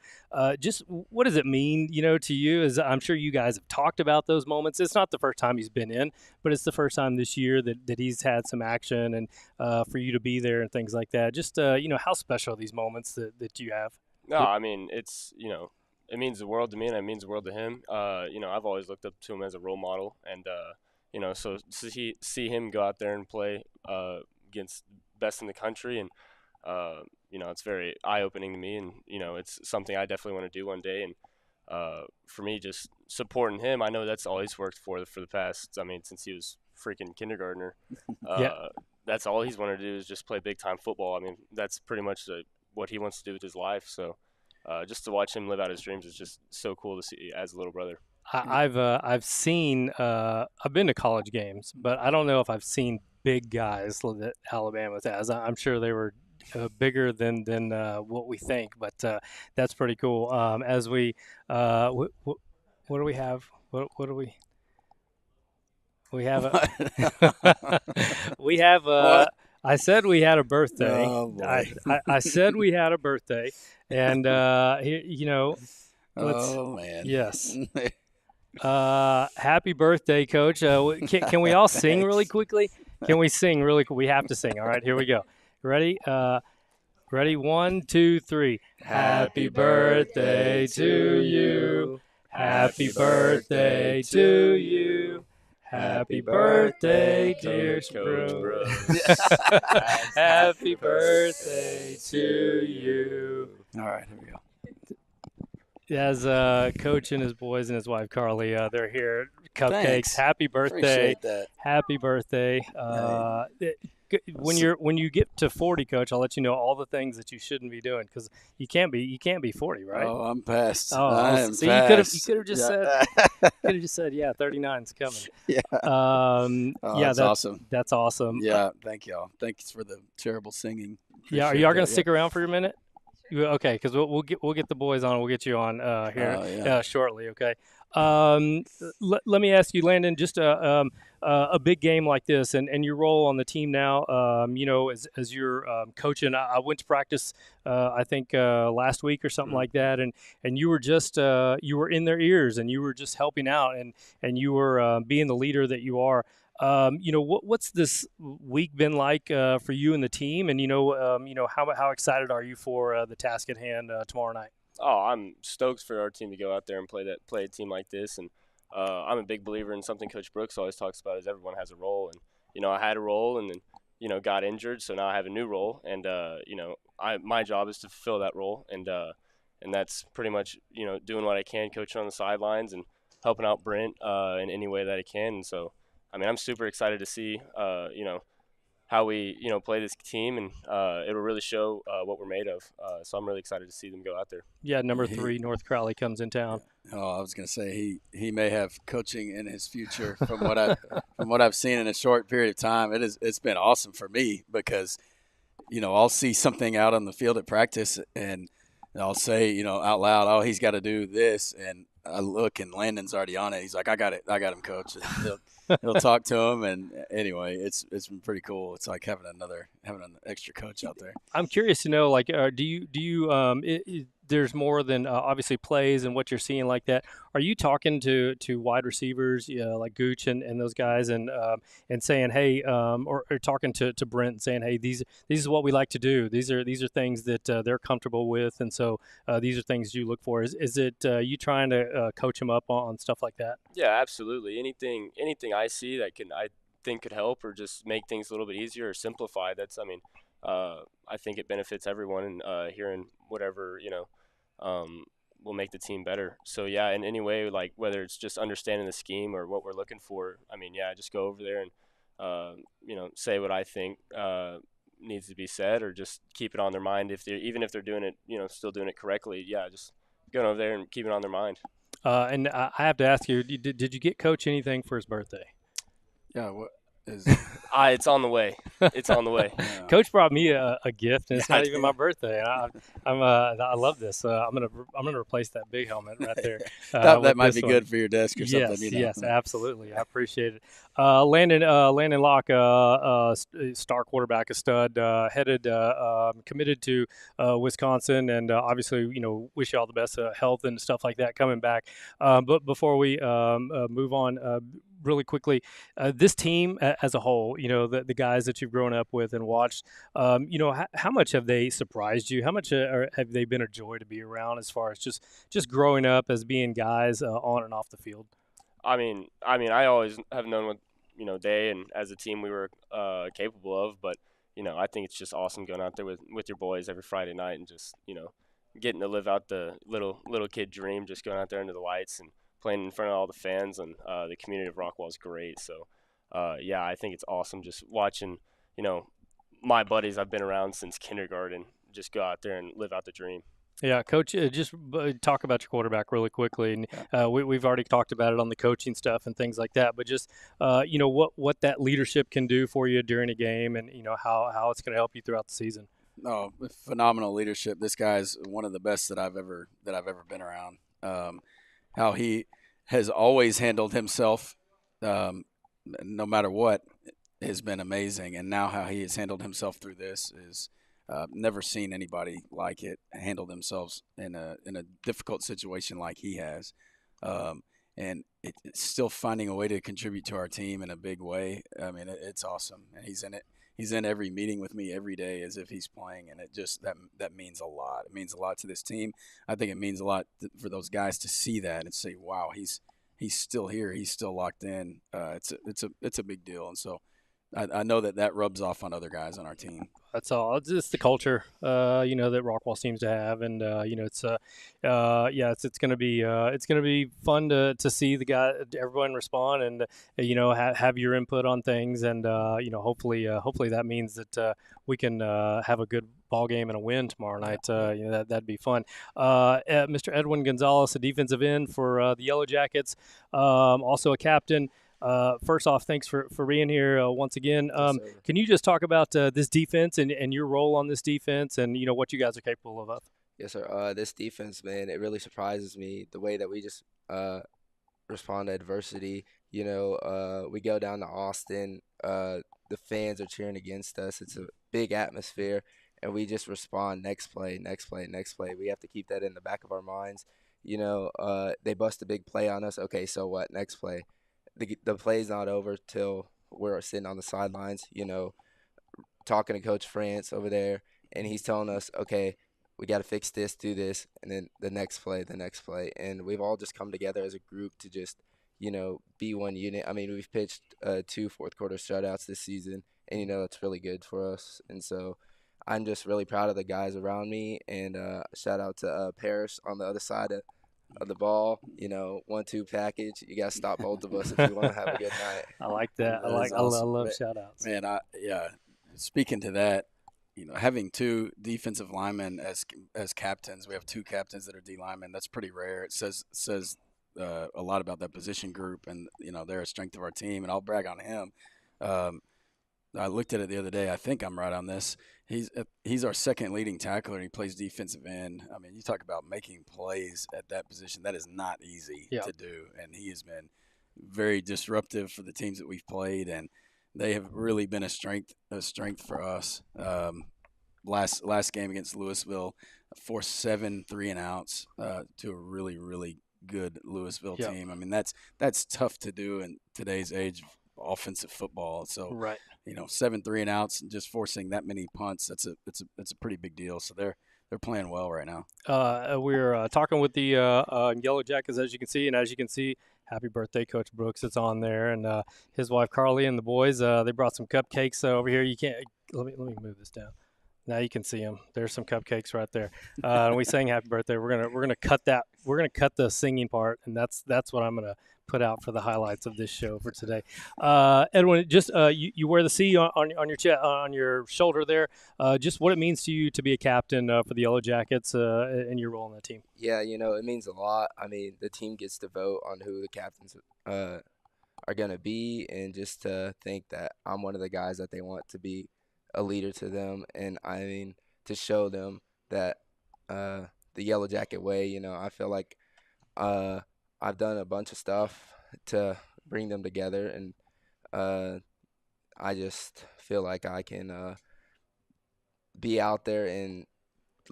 Just what does it mean, to you? As I'm sure you guys have talked about those moments. It's not the first time he's been in, but it's the first time this year that he's had some action, and for you to be there and things like that. Just how special are these moments that you have? No, I mean it's it means the world to me, and it means the world to him. I've always looked up to him as a role model, and so to see him go out there and play against best in the country, and it's very eye-opening to me, and it's something I definitely want to do one day. And for me, just supporting him, I know that's all he's worked for the past. I mean, since he was freaking kindergartner, that's all he's wanted to do is just play big-time football. I mean, that's pretty much what he wants to do with his life. So just to watch him live out his dreams is just so cool to see as a little brother. I've seen I've been to college games, but I don't know if I've seen big guys that Alabama has. I'm sure they were bigger than what we think, but that's pretty cool. As we what do we have? What do we have? We have I said we had a birthday. Oh, boy. I said we had a birthday, and Oh man. Yes. Happy birthday, Coach. Can we all sing really quickly? Can we sing really quick? We have to sing. All right, here we go. Ready? Ready? 1, 2, 3. Happy birthday to you. Happy birthday to you. Happy birthday, dear Coach. Happy birthday to you. All right, here we go. As Coach and his boys and his wife Carly, they're here. Cupcakes. Thanks. Happy birthday! Appreciate that. Happy birthday! When you get to 40, Coach, I'll let you know all the things that you shouldn't be doing, because you can't be 40, right? Oh, I'm past. Oh, I am so past. you could have just said, yeah, 39's coming. Yeah. That's awesome. That's awesome. Yeah, thank y'all. Thanks for the terrible singing. Yeah, are y'all gonna stick around for a minute? Okay, because we'll get the boys on. We'll get you on here shortly. Okay. Let me ask you, Landon, just a big game like this, and your role on the team now. As you're coaching, I went to practice. I think last week or something like that, and you were just you were in their ears, and you were just helping out, and you were being the leader that you are. What's this week been like for you and the team, and how excited are you for the task at hand tomorrow night? Oh, I'm stoked for our team to go out there and play a team like this, and I'm a big believer in something Coach Brooks always talks about is everyone has a role, and I had a role, and then got injured, so now I have a new role, and my job is to fulfill that role, and that's pretty much doing what I can, coaching on the sidelines and helping out Brent in any way that I can, and so. I mean, I'm super excited to see, how we, play this team, and it'll really show what we're made of. So I'm really excited to see them go out there. Yeah, number 3, North Crowley comes in town. Oh, I was going to say he may have coaching in his future from what I've seen in a short period of time. It's been awesome for me because, I'll see something out on the field at practice, and I'll say, out loud, oh, he's got to do this, and I look, and Landon's already on it. He's like, I got him, Coach. And he'll talk to him, and anyway, it's been pretty cool. It's like having an extra coach out there. I'm curious to know, like, do you there's more than obviously plays and what you're seeing like that. Are you talking to wide receivers like Gooch and those guys and saying, hey, or talking to Brent and saying, hey, these is what we like to do. These are things that they're comfortable with, and so these are things you look for. Is it you trying to coach them up on stuff like that? Yeah, absolutely. Anything I see that I think could help or just make things a little bit easier or simplify. I think it benefits everyone hearing whatever will make the team better. So yeah, in any way, like whether it's just understanding the scheme or what we're looking for. I mean, yeah, just go over there and say what I think needs to be said, or just keep it on their mind even if they're doing it, still doing it correctly. Yeah, just going over there and keep it on their mind. And I have to ask you, did you get Coach anything for his birthday? Yeah, what is It's on the way. It's on the way. yeah. Coach brought me a gift, and it's Yeah, not I even did. my birthday. I love this. I'm gonna replace that big helmet right there. that with might this be one. good for your desk or Yes, something. yes, absolutely. I appreciate it. Landon Locke, star quarterback, a stud, headed, committed to Wisconsin, and obviously, wish you all the best health and stuff like that coming back. But before we move on, really quickly, this team as a whole, the guys that you've grown up with and watched, how much have they surprised you? How much have they been a joy to be around as far as just growing up as being guys on and off the field? I always have known what they and as a team we were capable of, but I think it's just awesome going out there with your boys every Friday night and just getting to live out the little kid dream, just going out there under the lights and playing in front of all the fans, and the community of Rockwall is great. So yeah, I think it's awesome just watching my buddies I've been around since kindergarten just go out there and live out the dream. Yeah, Coach, just talk about your quarterback really quickly. And we've already talked about it on the coaching stuff and things like that. But just, what that leadership can do for you during a game, and how it's going to help you throughout the season. Oh, phenomenal leadership. This guy's one of the best that I've ever been around. How he has always handled himself, no matter what, has been amazing. And now how he has handled himself through this is never seen anybody like it handle themselves in a difficult situation like he has. And it's still finding a way to contribute to our team in a big way. I mean, it's awesome, and he's in it. He's in every meeting with me every day as if he's playing, and it just that means a lot. It means a lot to this team. I think it means a lot for those guys to see that and say, "Wow, he's still here. He's still locked in." It's a big deal, and so I know that rubs off on other guys on our team. That's all. It's just the culture, that Rockwall seems to have, and it's it's gonna be fun to see everyone respond, and have your input on things, and hopefully that means that we can have a good ball game and a win tomorrow night. That'd be fun. Mr. Edwin Gonzalez, a defensive end for the Yellow Jackets, also a captain. First off, thanks for being here once again. Can you just talk about this defense and your role on this defense and, what you guys are capable of? Yes, sir. This defense, man, it really surprises me the way that we just respond to adversity. We go down to Austin. The fans are cheering against us. It's a big atmosphere, and we just respond next play, next play, next play. We have to keep that in the back of our minds. They bust a big play on us. Okay, so what? Next play. The play's not over till we're sitting on the sidelines, talking to Coach France over there, and he's telling us, okay, we got to fix this, do this, and then the next play. And we've all just come together as a group to just, be one unit. I mean, we've pitched 2 fourth-quarter shutouts this season, and, it's really good for us. And so I'm just really proud of the guys around me, and shout out to Parrish on the other side of the ball, 1-2 package. You got to stop both of us if you want to have a good night. I like that. Awesome. I love shout outs. Man, speaking to that, having 2 defensive linemen as captains, we have 2 captains that are D linemen. That's pretty rare. It says a lot about that position group, and they're a strength of our team. And I'll brag on him. I looked at it the other day. I think I'm right on this. He's our second leading tackler. He plays defensive end. I mean, you talk about making plays at that position. That is not easy to do, and he has been very disruptive for the teams that we've played, and they have really been a strength for us. last game against Louisville, forced 7 3-and-outs to a really, really good Louisville Yep. team. I mean, that's tough to do in today's age of offensive football. So, Right. 7 3-and-outs and just forcing that many punts, that's a pretty big deal. So they're playing well right now. We're talking with the Yellow Jackets, as you can see, and as you can see, happy birthday, Coach Brooks. It's on there, and his wife Carly and the boys. They brought some cupcakes over here. You can't. Let me move this down. Now you can see them. There's some cupcakes right there. And we sang happy birthday. We're gonna cut that. We're gonna cut the singing part, and that's what I'm gonna put out for the highlights of this show for today. Edwin, just you wear the C on your on your shoulder there. Just what it means to you to be a captain for the Yellow Jackets and your role in the team. Yeah, it means a lot. I mean, the team gets to vote on who the captains are going to be, and just to think that I'm one of the guys that they want to be a leader to them, and I mean, to show them that the Yellow Jacket way, I feel like I've done a bunch of stuff to bring them together, and I just feel like I can be out there and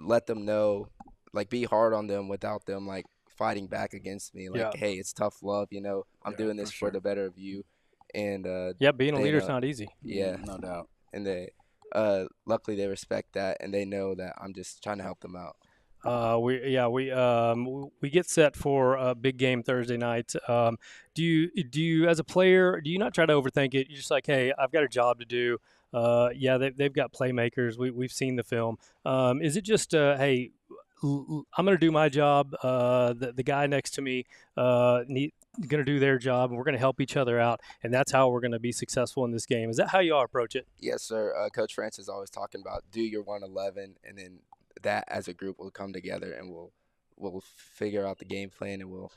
let them know, like, be hard on them without them, like, fighting back against me. Like, hey, it's tough love, I'm doing this for the better of you. And being a leader is not easy. Yeah, no doubt. And they luckily they respect that, and they know that I'm just trying to help them out. We get set for a big game Thursday night. Do you as a player, do you not try to overthink it? You're just like, hey, I've got a job to do. They've got playmakers. We've seen the film. Is it just hey, I'm going to do my job. The guy next to me going to do their job, and we're going to help each other out, and that's how we're going to be successful in this game. Is that how you all approach it? Yes, sir. Coach France is always talking about do your 111, and then that as a group will come together, and we'll figure out the game plan, and we'll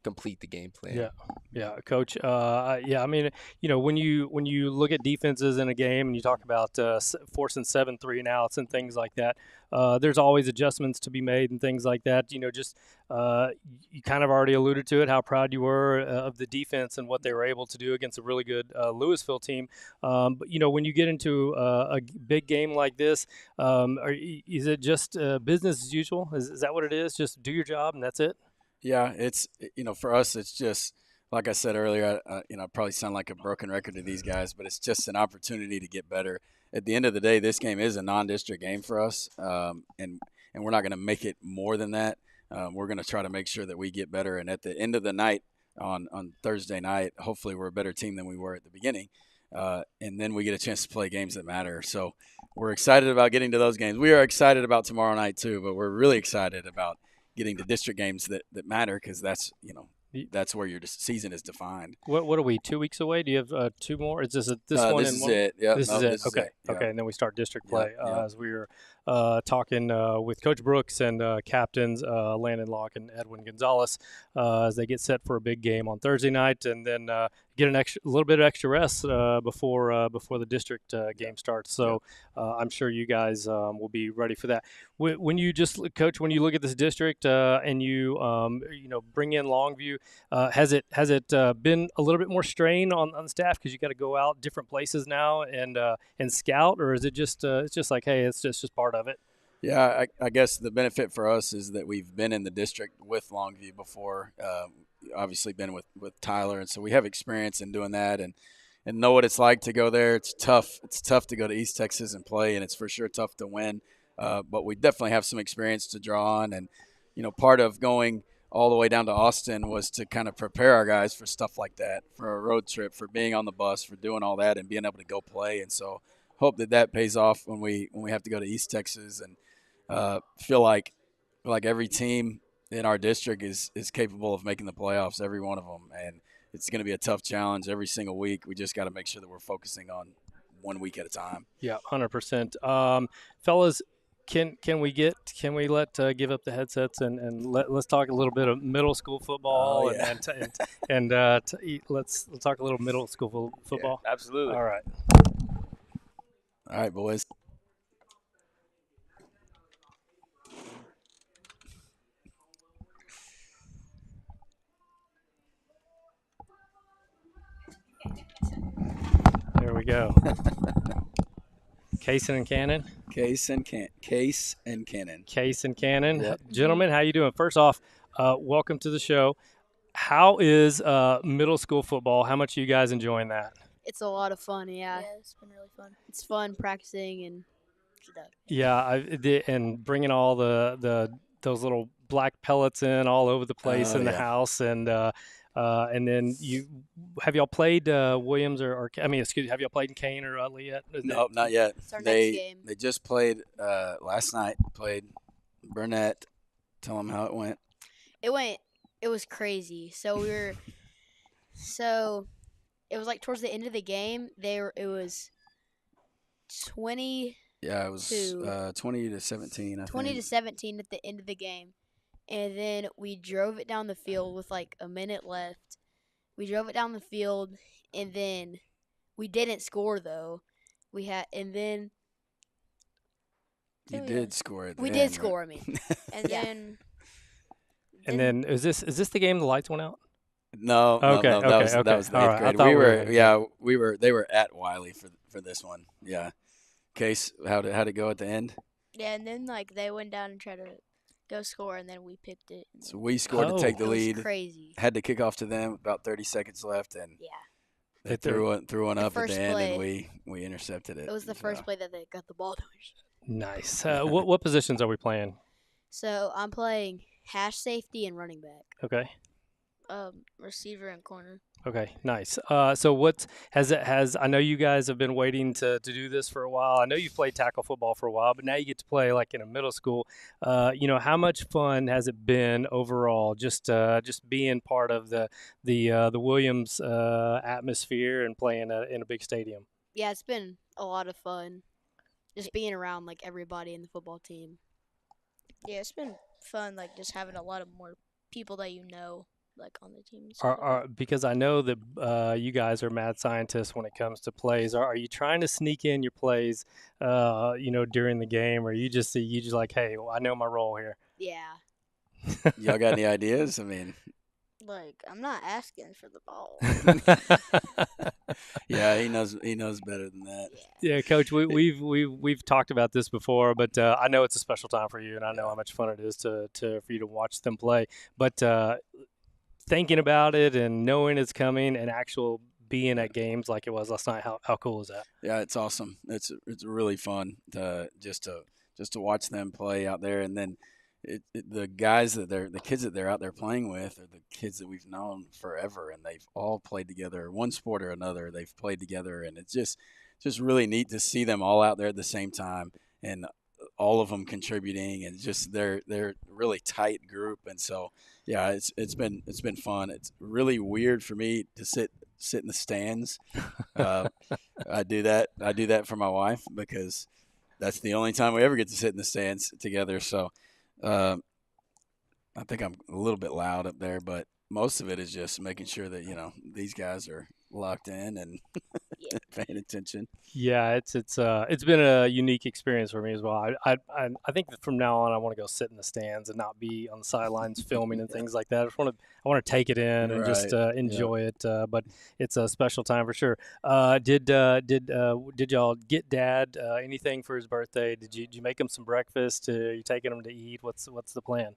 complete the game plan. Yeah, Coach. I mean, when you look at defenses in a game and you talk about forcing 7 3-and-outs and things like that, there's always adjustments to be made and things like that. You kind of already alluded to it, how proud you were of the defense and what they were able to do against a really good Louisville team. But when you get into a big game like this, is it just business as usual? Is that what it is? Just do your job and that's it? Yeah, it's for us, it's just like I said earlier. I probably sound like a broken record to these guys, but it's just an opportunity to get better. At the end of the day, this game is a non-district game for us, and we're not going to make it more than that. We're going to try to make sure that we get better. And at the end of the night, on Thursday night, hopefully we're a better team than we were at the beginning, and then we get a chance to play games that matter. So we're excited about getting to those games. We are excited about tomorrow night too, but we're really excited about getting to district games that matter, because that's where your season is defined. What are we, 2 weeks away? Do you have 2 more? Is this one? This is it. Yeah, this is it. This Okay. is it. Yeah. Okay, and then we start district play Yeah. as we were talking with Coach Brooks and captains Landon Locke and Edwin Gonzalez as they get set for a big game on Thursday night, and then get a little bit of extra rest before the district game starts. So I'm sure you guys will be ready for that. When you Coach, when you look at this district and you bring in Longview, has it been a little bit more strain on the staff because you got to go out different places now and scout, or is it just it's just like, hey, it's just part of it? Yeah, I guess the benefit for us is that we've been in the district with Longview before. Obviously been with Tyler, and so we have experience in doing that and know what it's like to go there. It's tough. It's tough to go to East Texas and play, and it's for sure tough to win. But we definitely have some experience to draw on, and part of going all the way down to Austin was to kind of prepare our guys for stuff like that, for a road trip, for being on the bus, for doing all that and being able to go play. And so hope that pays off when we have to go to East Texas, and feel like every team in our district is capable of making the playoffs, every one of them. And it's going to be a tough challenge every single week. We just got to make sure that we're focusing on 1 week at a time. Yeah, 100%. Fellas, Can we give up the headsets and let's talk a little bit of middle school football let's talk a little middle school football. Yeah, absolutely. All right. All right, boys. There we go. Case and Cannon. Case and Cannon. Case and Cannon. Yep. Gentlemen, how you doing? First off, welcome to the show. How is middle school football? How much are you guys enjoying that? It's a lot of fun, Yeah, it's been really fun. It's fun practicing and stuff. Yeah, and bringing all those little black pellets in all over the place in the house, and then have y'all played Williams or have y'all played in Kane or Utley yet? No, not yet. It's our next game. They just played last night. Played Burnett. Tell them how it went. It was crazy. So it was like towards the end of the game. It was 20. Yeah, it was 20 to 17. 20 to 17 at the end of the game, and then we drove it down the field with like a minute left. We drove it down the field, and then we didn't score though. You did score it. We did score. I mean, And Yeah. then And then is this the game the lights went out? No, Okay, no, that okay. was the All 8th right, I grade. thought They were at Wiley for this one. Yeah. Case, how'd it go at the end? and then like they went down and tried to go score, and then we picked it. So we scored to take the it was lead. crazy. Had to kick off to them about 30 seconds left, and Yeah, they threw one The up at first the end, play. and we intercepted it. it was the So, first play that they got the ball to us. Nice. What positions are we playing? So I'm playing hash safety and running back. Okay. Receiver and corner. Okay, nice. So what has I know you guys have been waiting to do this for a while. I know you've played tackle football for a while, but now you get to play like in a middle school. How much fun has it been overall? Just being part of the Williams atmosphere and playing in a big stadium. Yeah, it's been a lot of fun. Just being around like everybody in the football team. Yeah, it's been fun. Like just having a lot of more people that you know, like on the team. And stuff. Because I know that you guys are mad scientists when it comes to plays. Are you trying to sneak in your plays, during the game, or you just like, hey, well, I know my role here? Yeah. y'all got any ideas? I mean, Like I'm not asking for the ball. yeah, he knows better than that. Yeah, Coach, we've talked about this before, but I know it's a special time for you, and I know how much fun it is for you to watch them play. But thinking about it and knowing it's coming and actual being at games like it was last night, how cool is that? Yeah, it's awesome. It's really fun just to watch them play out there, and then the kids that they're out there playing with are the kids that we've known forever, and they've all played together, one sport or another. They've played together, and it's just really neat to see them all out there at the same time, and all of them contributing, and just they're a really tight group. And so yeah, it's been fun. It's really weird for me to sit in the stands. I do that for my wife because that's the only time we ever get to sit in the stands together. So I think I'm a little bit loud up there, but most of it is just making sure that these guys are locked in and paying attention. Yeah, it's been a unique experience for me as well. I think that from now on I want to go sit in the stands and not be on the sidelines filming and things like that. I want to take it in and just enjoy it. But it's a special time for sure. Did y'all get Dad anything for his birthday? Did you make him some breakfast? Are you taking him to eat? What's the plan?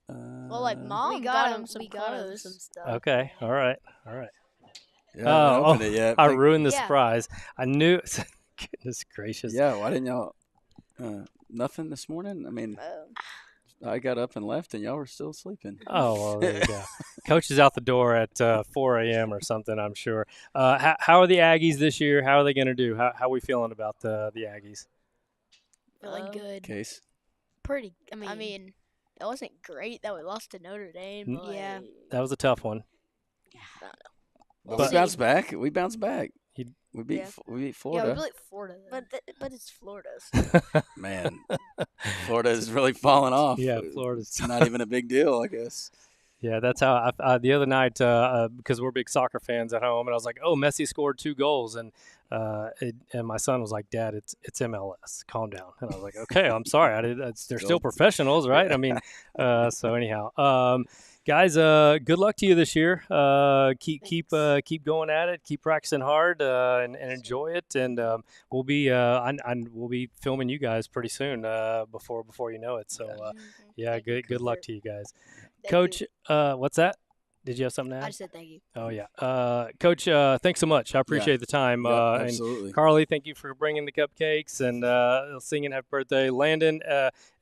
Well, like mom got him some clothes. some stuff. Okay, all right. Yeah, I haven't opened it yet. I ruined the Yeah. surprise. I knew. Goodness gracious. Yeah, why didn't y'all? Nothing this morning. I mean, I got up and left, and y'all were still sleeping. Oh, well, there you go. Coach is out the door at 4 a.m. or something, I'm sure. How are the Aggies this year? How are they going to do? How are we feeling about the Aggies? Feeling good. Case. Pretty. I mean, it wasn't great that we lost to Notre Dame. But Yeah. That was a tough one. But But- we bounced back. We bounced back. We beat Yeah. we beat Yeah, Florida. we beat like Florida. Then. but it's Florida. Man, Florida is really falling off. Yeah, Florida's. It's not even a big deal, I guess. Yeah, that's how the other night, because we're big soccer fans at home, and I was like, "Oh, Messi scored 2 goals," and and my son was like, "Dad, it's MLS. Calm down." And I was like, "Okay, I'm sorry. They're still professionals, right?" I mean, so anyhow, guys, good luck to you this year. Keep going at it. Keep practicing hard, and enjoy it. And we'll be we'll be filming you guys pretty soon, before you know it. So yeah, Thank you. good luck to you guys. Thank Coach, you. what's that? Did you have something to I add? just said thank you. Oh yeah, Coach. Thanks so much. I appreciate the time. Yeah, And absolutely. Carly, thank you for bringing the cupcakes and singing "Happy Birthday." Landon,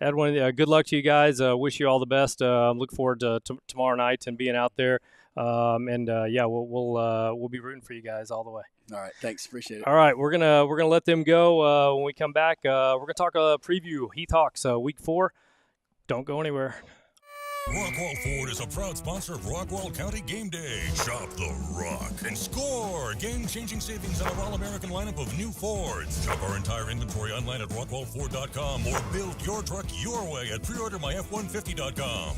Edwin, good luck to you guys. Wish you all the best. Look forward to tomorrow night and being out there. Yeah, we'll be rooting for you guys all the way. All right, thanks. Appreciate it. All right, we're gonna let them go. When we come back, we're gonna talk a preview. Heath Hawks, week 4. Don't go anywhere. Rockwall Ford is a proud sponsor of Rockwall County Game Day. Shop the Rock and score game-changing savings on our all-American lineup of new Fords. Shop our entire inventory online at rockwallford.com or build your truck your way at preordermyf150.com.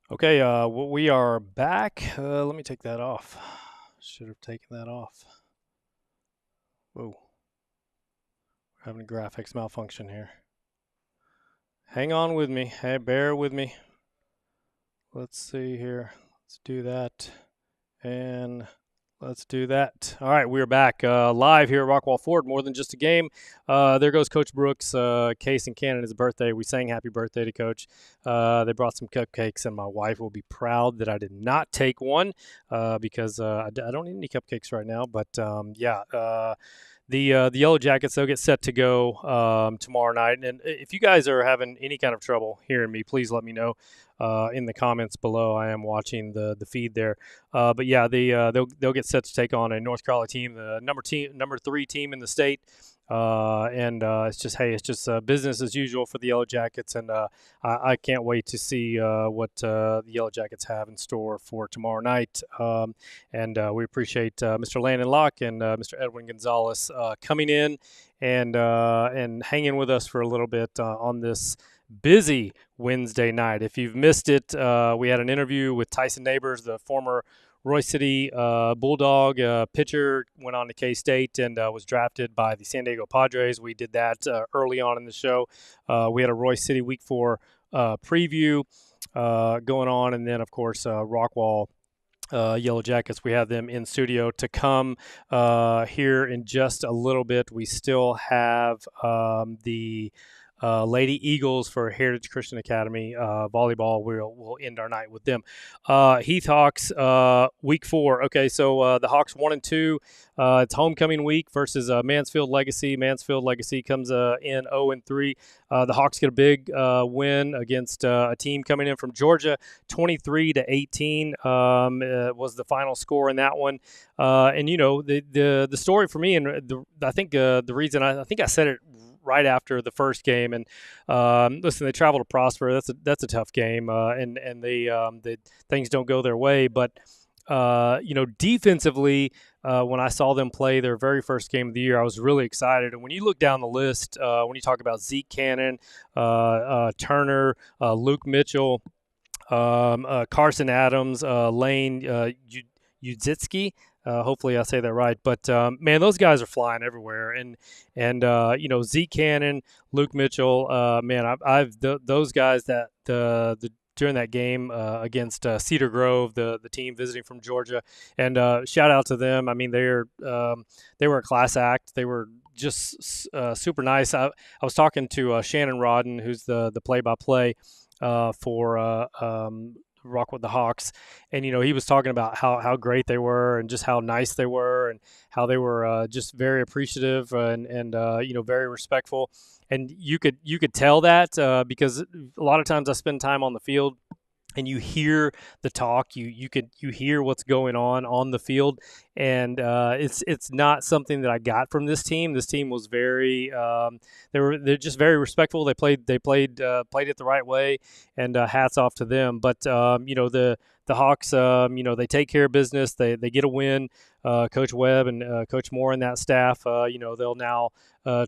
Okay, we are back. Let me take that off. Should have taken that off. Whoa. We're having a graphics malfunction here. Hang on with me. Hey, bear with me. Let's see here. Let's do that. And let's do that. All right, we're back live here at Rockwall Ford. More than just a game. There goes Coach Brooks. Case in Canada's birthday. We sang happy birthday to Coach. They brought some cupcakes, and my wife will be proud that I did not take one because I don't need any cupcakes right now. But the Yellow Jackets, they'll get set to go tomorrow night. And if you guys are having any kind of trouble hearing me, please let me know in the comments below. I am watching the feed there. But yeah, they'll get set to take on a North Carolina team, the number 3 team in the state. It's just business as usual for the Yellow Jackets, and I can't wait to see what the Yellow Jackets have in store for tomorrow night. We appreciate Mr. Landon Locke and Mr. Edwin Gonzalez coming in and hanging with us for a little bit on this busy Wednesday night. If you've missed it, we had an interview with Tyson Neighbors, the former Roy City Bulldog pitcher, went on to K-State and was drafted by the San Diego Padres. We did that early on in the show. We had a Roy City Week 4 preview going on, and then, of course, Rockwall Yellow Jackets. We have them in studio to come here in just a little bit. We still have the Lady Eagles for Heritage Christian Academy volleyball. We'll end our night with them. Heath Hawks week 4. Okay, so the Hawks 1-2. It's homecoming week versus Mansfield Legacy. Mansfield Legacy comes in 0-3. The Hawks get a big win against a team coming in from Georgia, 23-18 was the final score in that one. And the story for me, and I think the reason I think I said it right after the first game. And listen, they travel to Prosper. That's a tough game, and the things don't go their way. But defensively, when I saw them play their very first game of the year, I was really excited. And when you look down the list, when you talk about Zeke Cannon, Turner, Luke Mitchell, Carson Adams, Lane Udzitsky. Hopefully I say that right. But, man, those guys are flying everywhere. And Zeke Cannon, Luke Mitchell, man, those guys that during that game against Cedar Grove, the team visiting from Georgia. And shout out to them. I mean, they were a class act. They were just super nice. I was talking to Shannon Rodden, who's the play-by-play for Rock with the Hawks, and he was talking about how great they were and just how nice they were and how they were just very appreciative and very respectful. And you could tell that because a lot of times I spend time on the field and you hear the talk, you hear what's going on the field, and it's not something that I got from this team. This team was very they're just very respectful. They played it the right way, and hats off to them. But the Hawks, they take care of business. They get a win. Coach Webb and Coach Moore and that staff, they'll now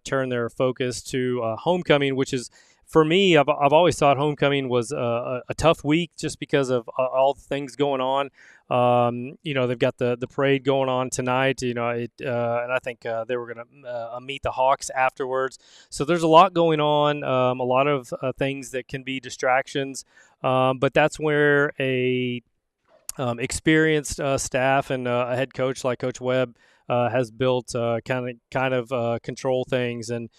turn their focus to homecoming, which is, for me, I've always thought homecoming was a tough week just because of all the things going on. They've got the parade going on tonight, and I think they were going to meet the Hawks afterwards. So there's a lot going on, a lot of things that can be distractions. But that's where a experienced staff and a head coach like Coach Webb has built kind of control things and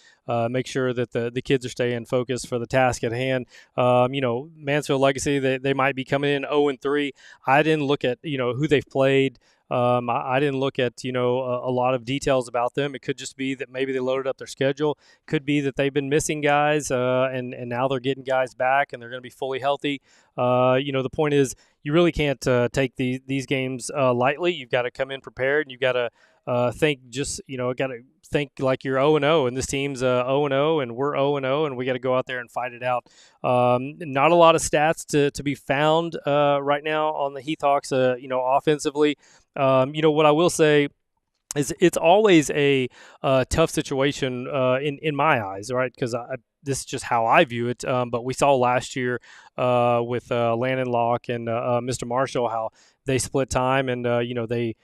make sure that the kids are staying focused for the task at hand. Mansfield Legacy, they might be coming in 0-3. I didn't look at who they've played. I didn't look at a lot of details about them. It could just be that maybe they loaded up their schedule. Could be that they've been missing guys and now they're getting guys back and they're going to be fully healthy. The point is you really can't take these games lightly. You've got to come in prepared, and you've got to think like you're 0-0, and this team's 0-0, and we're 0-0, and we got to go out there and fight it out. Not a lot of stats to be found right now on the Heath Hawks, offensively. What I will say is it's always a tough situation in my eyes, right? Because this is just how I view it. But we saw last year with Landon Locke and Mr. Marshall how they split time, and they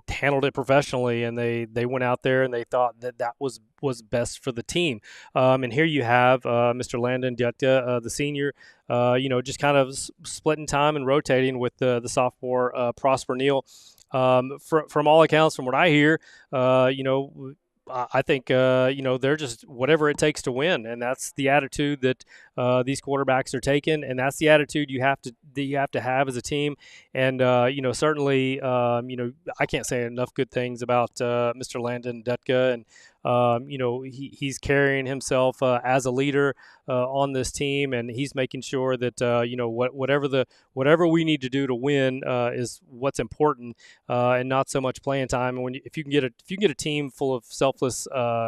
handled it professionally, and they went out there and they thought that was best for the team. And here you have Mr. Landon Dutka, the senior, just kind of splitting time and rotating with the sophomore Prosper Neal. From all accounts, from what I hear, I think they're just whatever it takes to win, and that's the attitude that these quarterbacks are taking, and that's the attitude you have to have as a team. And certainly, I can't say enough good things about Mr. Landon Dutka, and he's carrying himself as a leader on this team, and he's making sure that whatever we need to do to win is what's important, and not so much playing time. And if you can get a team full of selfless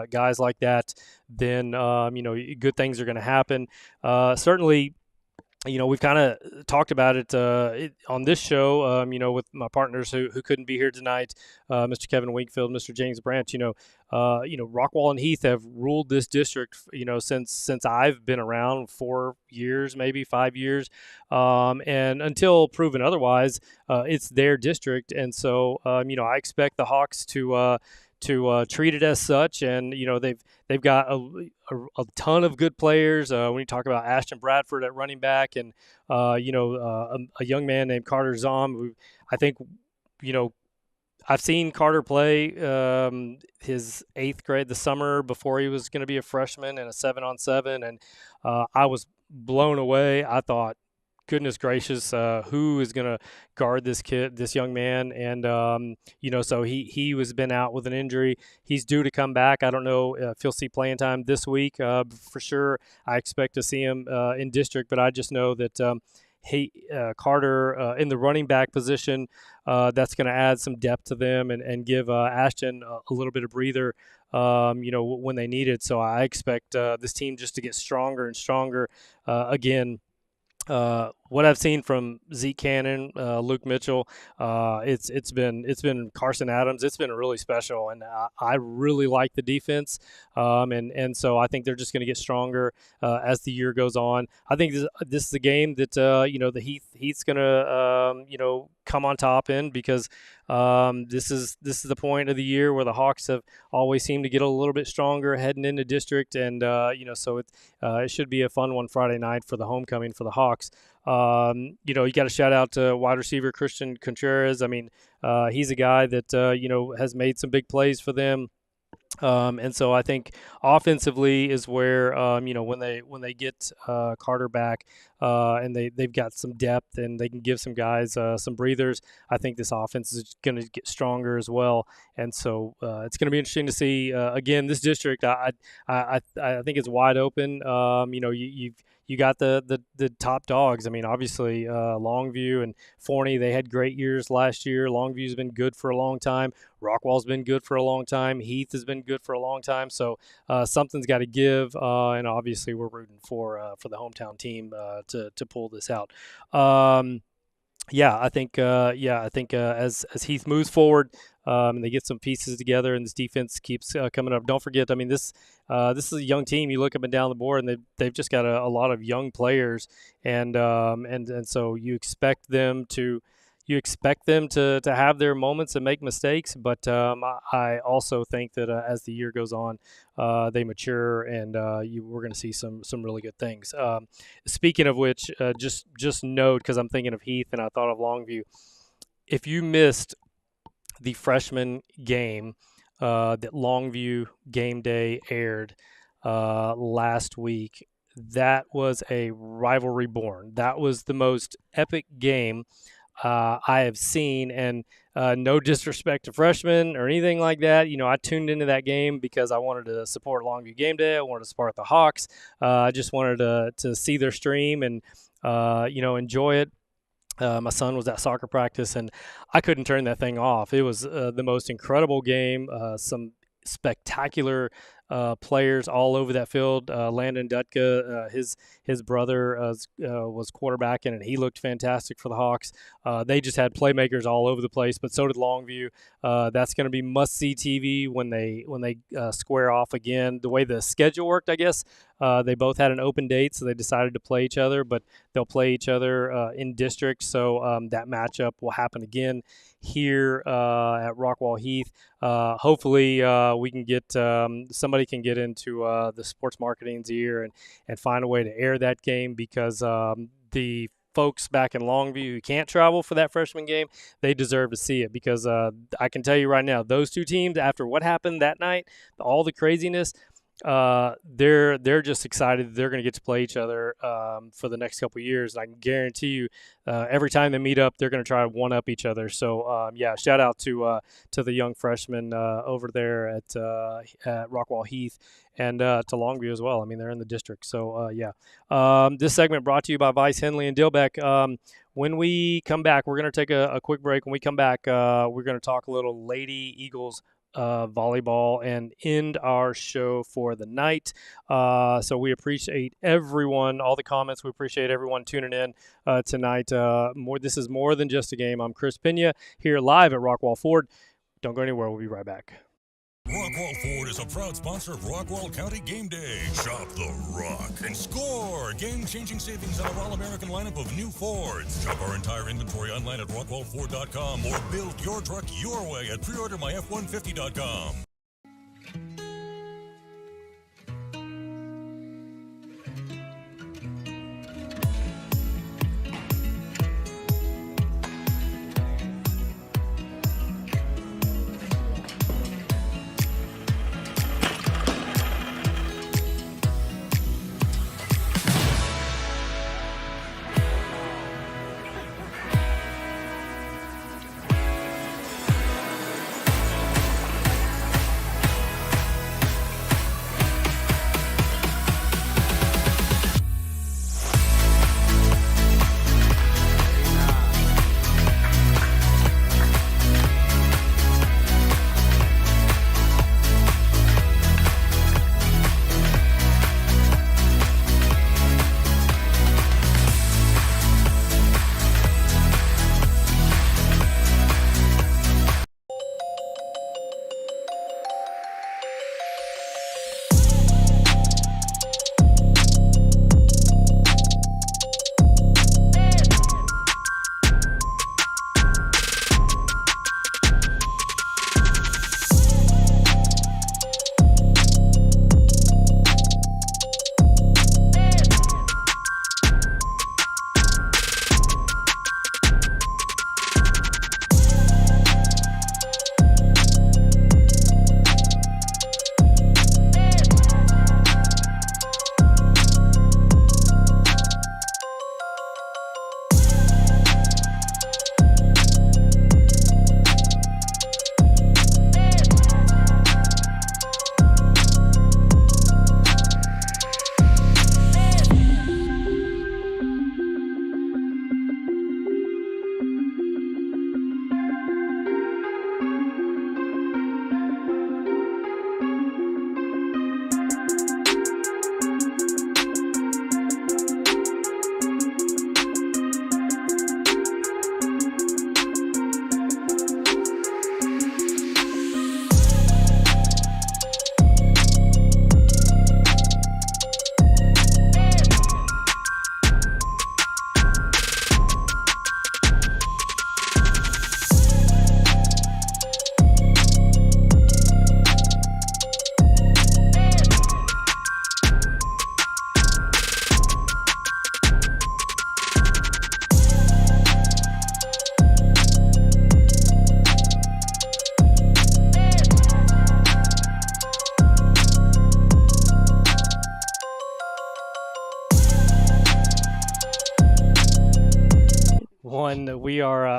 guys like that, then good things are going to happen. Certainly, we've kind of talked about it, on this show, with my partners who couldn't be here tonight, Mr. Kevin Winkfield, Mr. James Branch. Rockwall and Heath have ruled this district, since I've been around, 4 years, maybe 5 years, and until proven otherwise, it's their district, and so I expect the Hawks to treat it as such, and they've got a ton of good players. When you talk about Ashton Bradford at running back, and a young man named Carter Zom, who I think I've seen Carter play his 8th grade, the summer before he was going to be a freshman, in a 7-on-7, and I was blown away. I thought, goodness gracious, who is going to guard this young man? And so he was been out with an injury. He's due to come back. I don't know if he'll see playing time this week. For sure, I expect to see him in district, but I just know that Carter in the running back position, that's going to add some depth to them, and give Ashton a little bit of breather, when they need it. So I expect this team just to get stronger and stronger. Again, what I've seen from Zeke Cannon, Luke Mitchell, it's been Carson Adams. It's been really special, and I really like the defense, and so I think they're just going to get stronger as the year goes on. I think this is a game that the Heath's going to come on top in, because this is the point of the year where the Hawks have always seemed to get a little bit stronger heading into district, and so it should be a fun one Friday night for the homecoming for the Hawks. You got to shout out to wide receiver Christian Contreras. I mean, he's a guy that has made some big plays for them. And so I think offensively is where when they get Carter back, and they've got some depth, and they can give some guys some breathers. I think this offense is going to get stronger as well, and so it's going to be interesting to see. Again, this district, I think it's wide open. You got the top dogs. I mean, obviously Longview and Forney, they had great years last year. Longview's been good for a long time. Rockwall's been good for a long time. Heath has been good for a long time. So something's got to give, and obviously we're rooting for the hometown team to pull this out. I think as Heath moves forward, and they get some pieces together, and this defense keeps coming up. Don't forget, I mean, this is a young team. You look up and down the board, and they've just got a lot of young players, and so you expect them to have their moments and make mistakes, but I also think that as the year goes on, they mature, and we're going to see some really good things. Speaking of which, just note, because I'm thinking of Heath and I thought of Longview, if you missed the freshman game that Longview Game Day aired last week, that was a rivalry born. That was the most epic game I have seen, and no disrespect to freshmen or anything like that. I tuned into that game because I wanted to support Longview Game Day. I wanted to support the Hawks. I just wanted to see their stream and enjoy it. My son was at soccer practice, and I couldn't turn that thing off. It was the most incredible game. Some spectacular players all over that field. Landon Dutka, his brother was quarterbacking, and he looked fantastic for the Hawks. They just had playmakers all over the place, but so did Longview. That's going to be must-see TV when they square off again. The way the schedule worked, I guess, they both had an open date, so they decided to play each other, but they'll play each other in district, so that matchup will happen again here at Rockwall Heath. Hopefully we can get somebody can get into the sports marketing's ear and find a way to air that game, because the folks back in Longview who can't travel for that freshman game, they deserve to see it, because I can tell you right now, those two teams, after what happened that night, all the craziness, they're just excited that they're going to get to play each other for the next couple of years. And I can guarantee you, every time they meet up, they're going to try to one up each other. So shout out to the young freshmen over there at Rockwall Heath, and to Longview as well. I mean, they're in the district. So this segment brought to you by Vice Henley and Dilbeck. When we come back, we're going to take a quick break. When we come back, we're going to talk a little Lady Eagles volleyball and end our show for the night. So we appreciate everyone, all the comments. We appreciate everyone tuning in tonight. This is more than just a game. I'm Chris Pena here live at Rockwall Ford. Don't go anywhere. We'll be right back. Rockwall Ford is a proud sponsor of Rockwall County Game Day. Shop the Rock and score game-changing savings on our all-American lineup of new Fords. Shop our entire inventory online at rockwallford.com or build your truck your way at preordermyf150.com.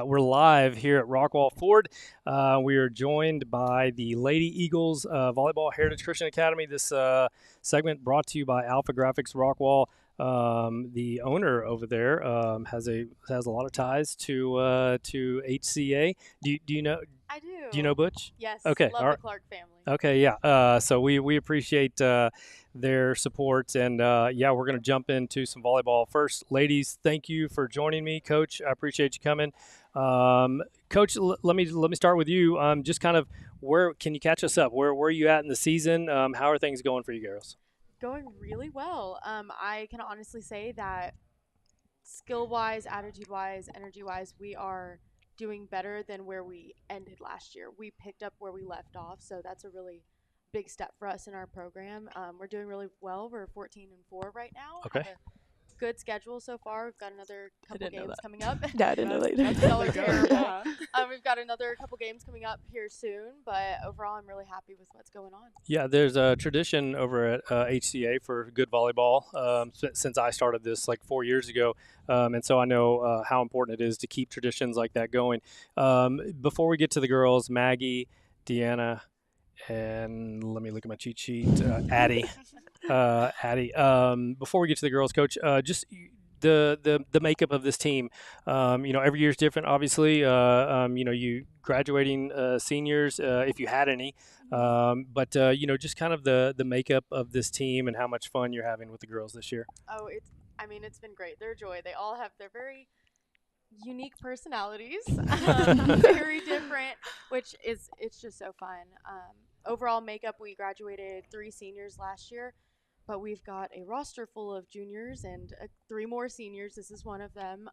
We're live here at Rockwall Ford. We are joined by the Lady Eagles Volleyball Heritage Christian Academy. This segment brought to you by Alpha Graphics Rockwall. The owner over there has a lot of ties to HCA. Do you know? I do. Do you know Butch? Yes. Okay. Love the Clark family. Okay. Yeah. So we appreciate their support, and yeah, we're going to jump into some volleyball first. Ladies, thank you for joining me. Coach, I appreciate you coming. Coach, let me start with you. Just kind of where can you catch us up? Where are you at in the season? How are things going for you girls? Going really well. I can honestly say that skill-wise, attitude-wise, energy-wise, we are doing better than where we ended last year. We picked up where we left off, so that's a really big step for us in our program. We're doing really well. We're 14-4 right now. Okay. Have a good schedule so far. We've got another couple games coming up. Yeah, I didn't know that. That's y'all are terrible. We've got another couple games coming up here soon, but overall, I'm really happy with what's going on. Yeah, there's a tradition over at HCA for good volleyball since I started this like 4 years ago, and so I know how important it is to keep traditions like that going. Before we get to the girls, Maggie, Deanna, and let me look at my cheat sheet, Addie. Addie. Before we get to the girls, Coach, just the makeup of this team. Every year is different. Obviously, you graduating seniors, if you had any. But just kind of the makeup of this team and how much fun you're having with the girls this year. Oh, it's been great. They're a joy. They all have their very unique personalities, very different, it's just so fun. Overall makeup, we graduated 3 seniors last year, but we've got a roster full of juniors and 3 more seniors. This is one of them.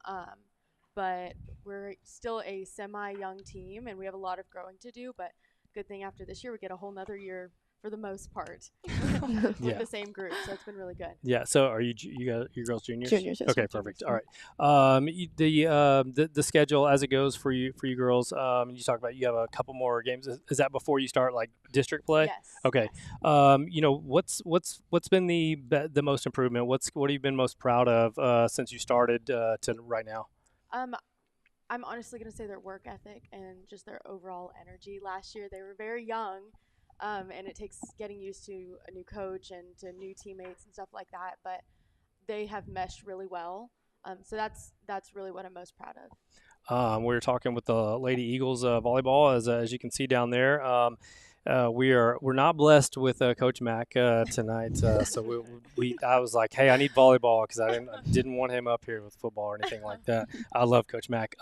But we're still a semi-young team, and we have a lot of growing to do. But good thing after this year, we get a whole nother year for the most part with the same group. So it's been really good. Yeah. So are you got your girls juniors? Juniors. Yes, Okay, perfect. All right. The schedule as it goes for you girls. You talked about you have a couple more games. Is that before you start like district play? Yes. Okay. Yes. What's been the most improvement? What have you been most proud of since you started to right now? I'm honestly going to say their work ethic and just their overall energy. Last year they were very young, and it takes getting used to a new coach and to new teammates and stuff like that. But they have meshed really well. So that's really what I'm most proud of. We were talking with the Lady Eagles volleyball, as you can see down there. We're not blessed with Coach Mack tonight, so I was like, hey, I need volleyball because I didn't want him up here with football or anything like that. I love Coach Mack.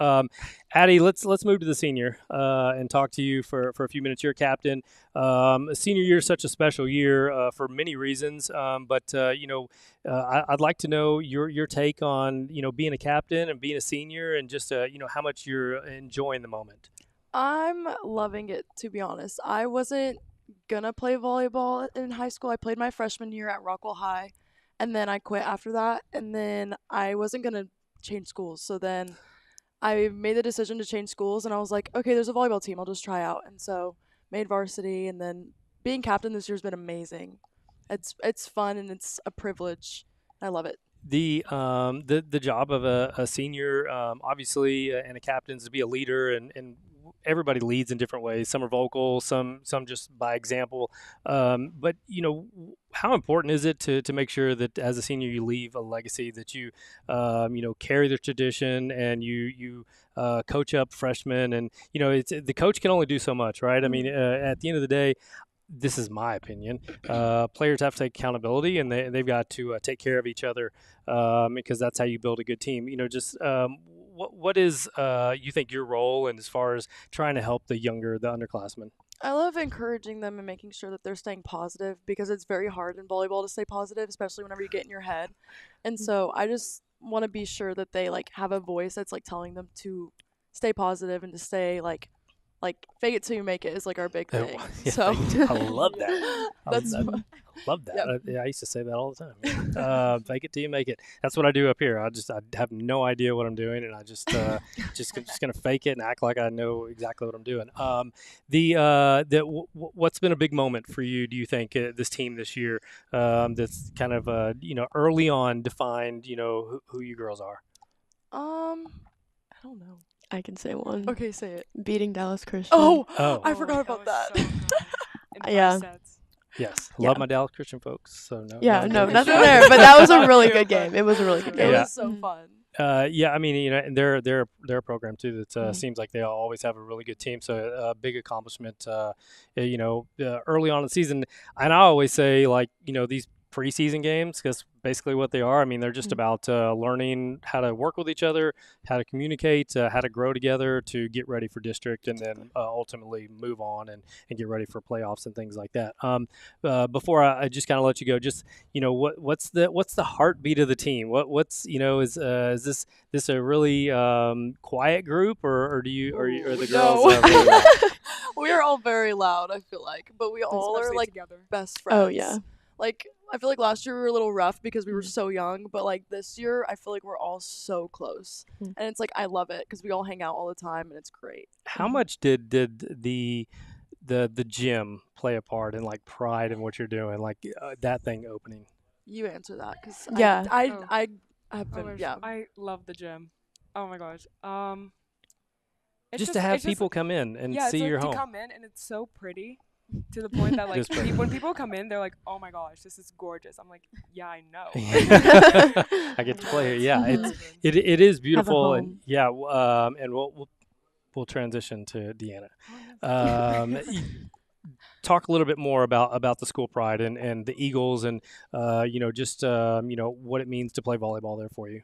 Addie, let's move to the senior and talk to you for a few minutes. You're a captain. Senior year is such a special year for many reasons, but I'd like to know your take on being a captain and being a senior and just how much you're enjoying the moment. I'm loving it, to be honest. I wasn't gonna play volleyball in high school. I played my freshman year at Rockwell High, and then I quit after that, and then I wasn't gonna change schools. So then I made the decision to change schools, and I was like, okay, there's a volleyball team. I'll just try out. And so made varsity, and then being captain this year has been amazing. It's fun, and it's a privilege. I love it. The job of a senior, obviously, and a captain is to be a leader, and everybody leads in different ways. Some are vocal, some just by example. But how important is it to make sure that as a senior you leave a legacy, that you carry the tradition and you coach up freshmen, and it's the coach can only do so much, right? I mean, at the end of the day, this is my opinion. Players have to take accountability, and they've got to take care of each other because that's how you build a good team. What is you think your role and as far as trying to help the underclassmen? I love encouraging them and making sure that they're staying positive because it's very hard in volleyball to stay positive, especially whenever you get in your head. And so I just want to be sure that they have a voice that's telling them to stay positive and to stay like fake it till you make it is our big thing. Yeah, so I love that. I love that. Yep. I used to say that all the time. Fake it till you make it. That's what I do up here. I have no idea what I'm doing, and I just gonna fake it and act like I know exactly what I'm doing. What's been a big moment for you? Do you think this team this year that's kind of early on defined who you girls are? I don't know. I can say one. Okay, say it. Beating Dallas Christian. Oh, I forgot about that. Yeah. Yes, Yeah. love my Dallas Christian folks. So no. Yeah, no, nothing there. But that was a really good game. It was a really good It game. was so fun. Yeah, I mean, and they're a program too that seems like they always have a really good team. So a big accomplishment, early on in the season. And I always say these preseason games, because basically what they are, I mean, they're just about learning how to work with each other, how to communicate, how to grow together to get ready for district, and then ultimately move on and get ready for playoffs and things like that. Before I just kind of let you go, just what's the heartbeat of the team? Is this a really quiet group, or are the girls? Really loud? We are all very loud, I feel like, but we all are together. best friends. Oh, yeah. I feel like last year we were a little rough because we were so young, but this year I feel like we're all so close, and it's I love it because we all hang out all the time and it's great. How much did the gym play a part in pride in what you're doing, that thing opening? You answer that because Yeah. I have been I love the gym. Oh my gosh. Just to have people come in and see your home. To come in and it's so pretty. to the point that like Just perfect. when people come in, they're like, "Oh my gosh, this is gorgeous." I'm like, "Yeah, I know." I get to play here. Yeah, it is beautiful, and home. yeah, and we'll transition to Deanna. Talk a little bit more about the school pride and the Eagles, and just what it means to play volleyball there for you.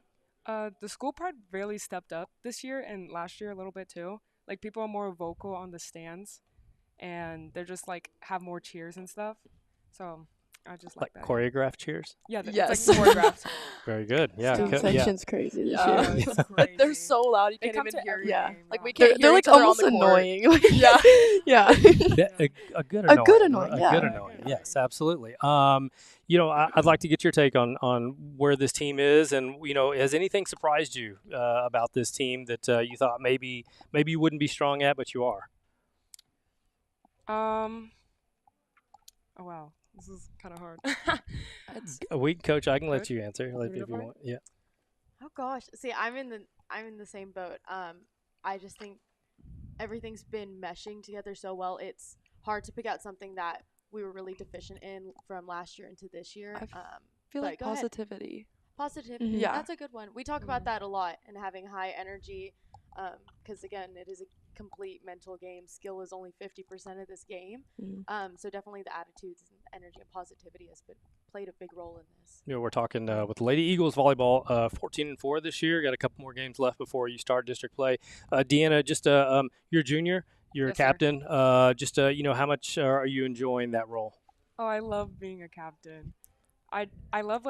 The school pride really stepped up this year and last year a little bit too. Like people are more vocal on the stands, and they're just like have more cheers and stuff. So I just like that. Choreographed cheers. Yeah, Yes. it's like choreographed. Very good. Yeah, Student section's crazy this Yeah, year. it's Like, they're crazy. so loud you They can't come even to hear every you. Yeah. game. Like we Wow. can't They're hear like each other almost on the court. annoying. Like, Yeah. yeah. A good A annoying. good annoying, A yeah. good annoying. Yes, absolutely. I'd like to get your take on where this team is, and has anything surprised you about this team that you thought maybe you wouldn't be strong at, but you are? Oh wow, this is kind of hard. Coach, I can let Coach? you answer Want if me to you go want. Yeah. Oh gosh. See, I'm in the same boat. I just think everything's been meshing together so well. It's hard to pick out something that we were really deficient in from last year into this year. I feel but like go ahead. positivity. Positive. Mhm. Yeah. That's a good one. We talk about that a lot and having high energy, because again, it is a complete mental game. Skill is only 50% of this game. Mhm. So definitely the attitudes and energy and positivity has played a big role in this. We're talking with the Lady Eagles volleyball, 14-4 this year. Got a couple more games left before you start district play. Deanna, just you're a junior, you're a Yes, sir. captain. How much are you enjoying that role? Oh, I love being a captain. I love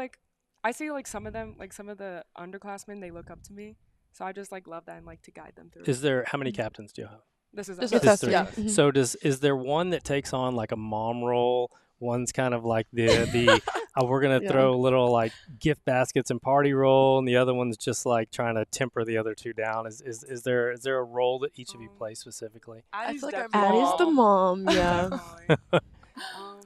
I see like some of them, like some of the underclassmen, they look up to me. So I just like love that and like to guide them through. How many captains do you have? This is Just us. us, Three. yeah. Mhm. So is there one that takes on like a mom role? One's kind of like the we're gonna Yeah. throw little like gift baskets and party role, and the other one's just like trying to temper the other two down. Is there a role that each of you play specifically? Addie's feel like I'm definitely- Addie's the mom, yeah. Definitely.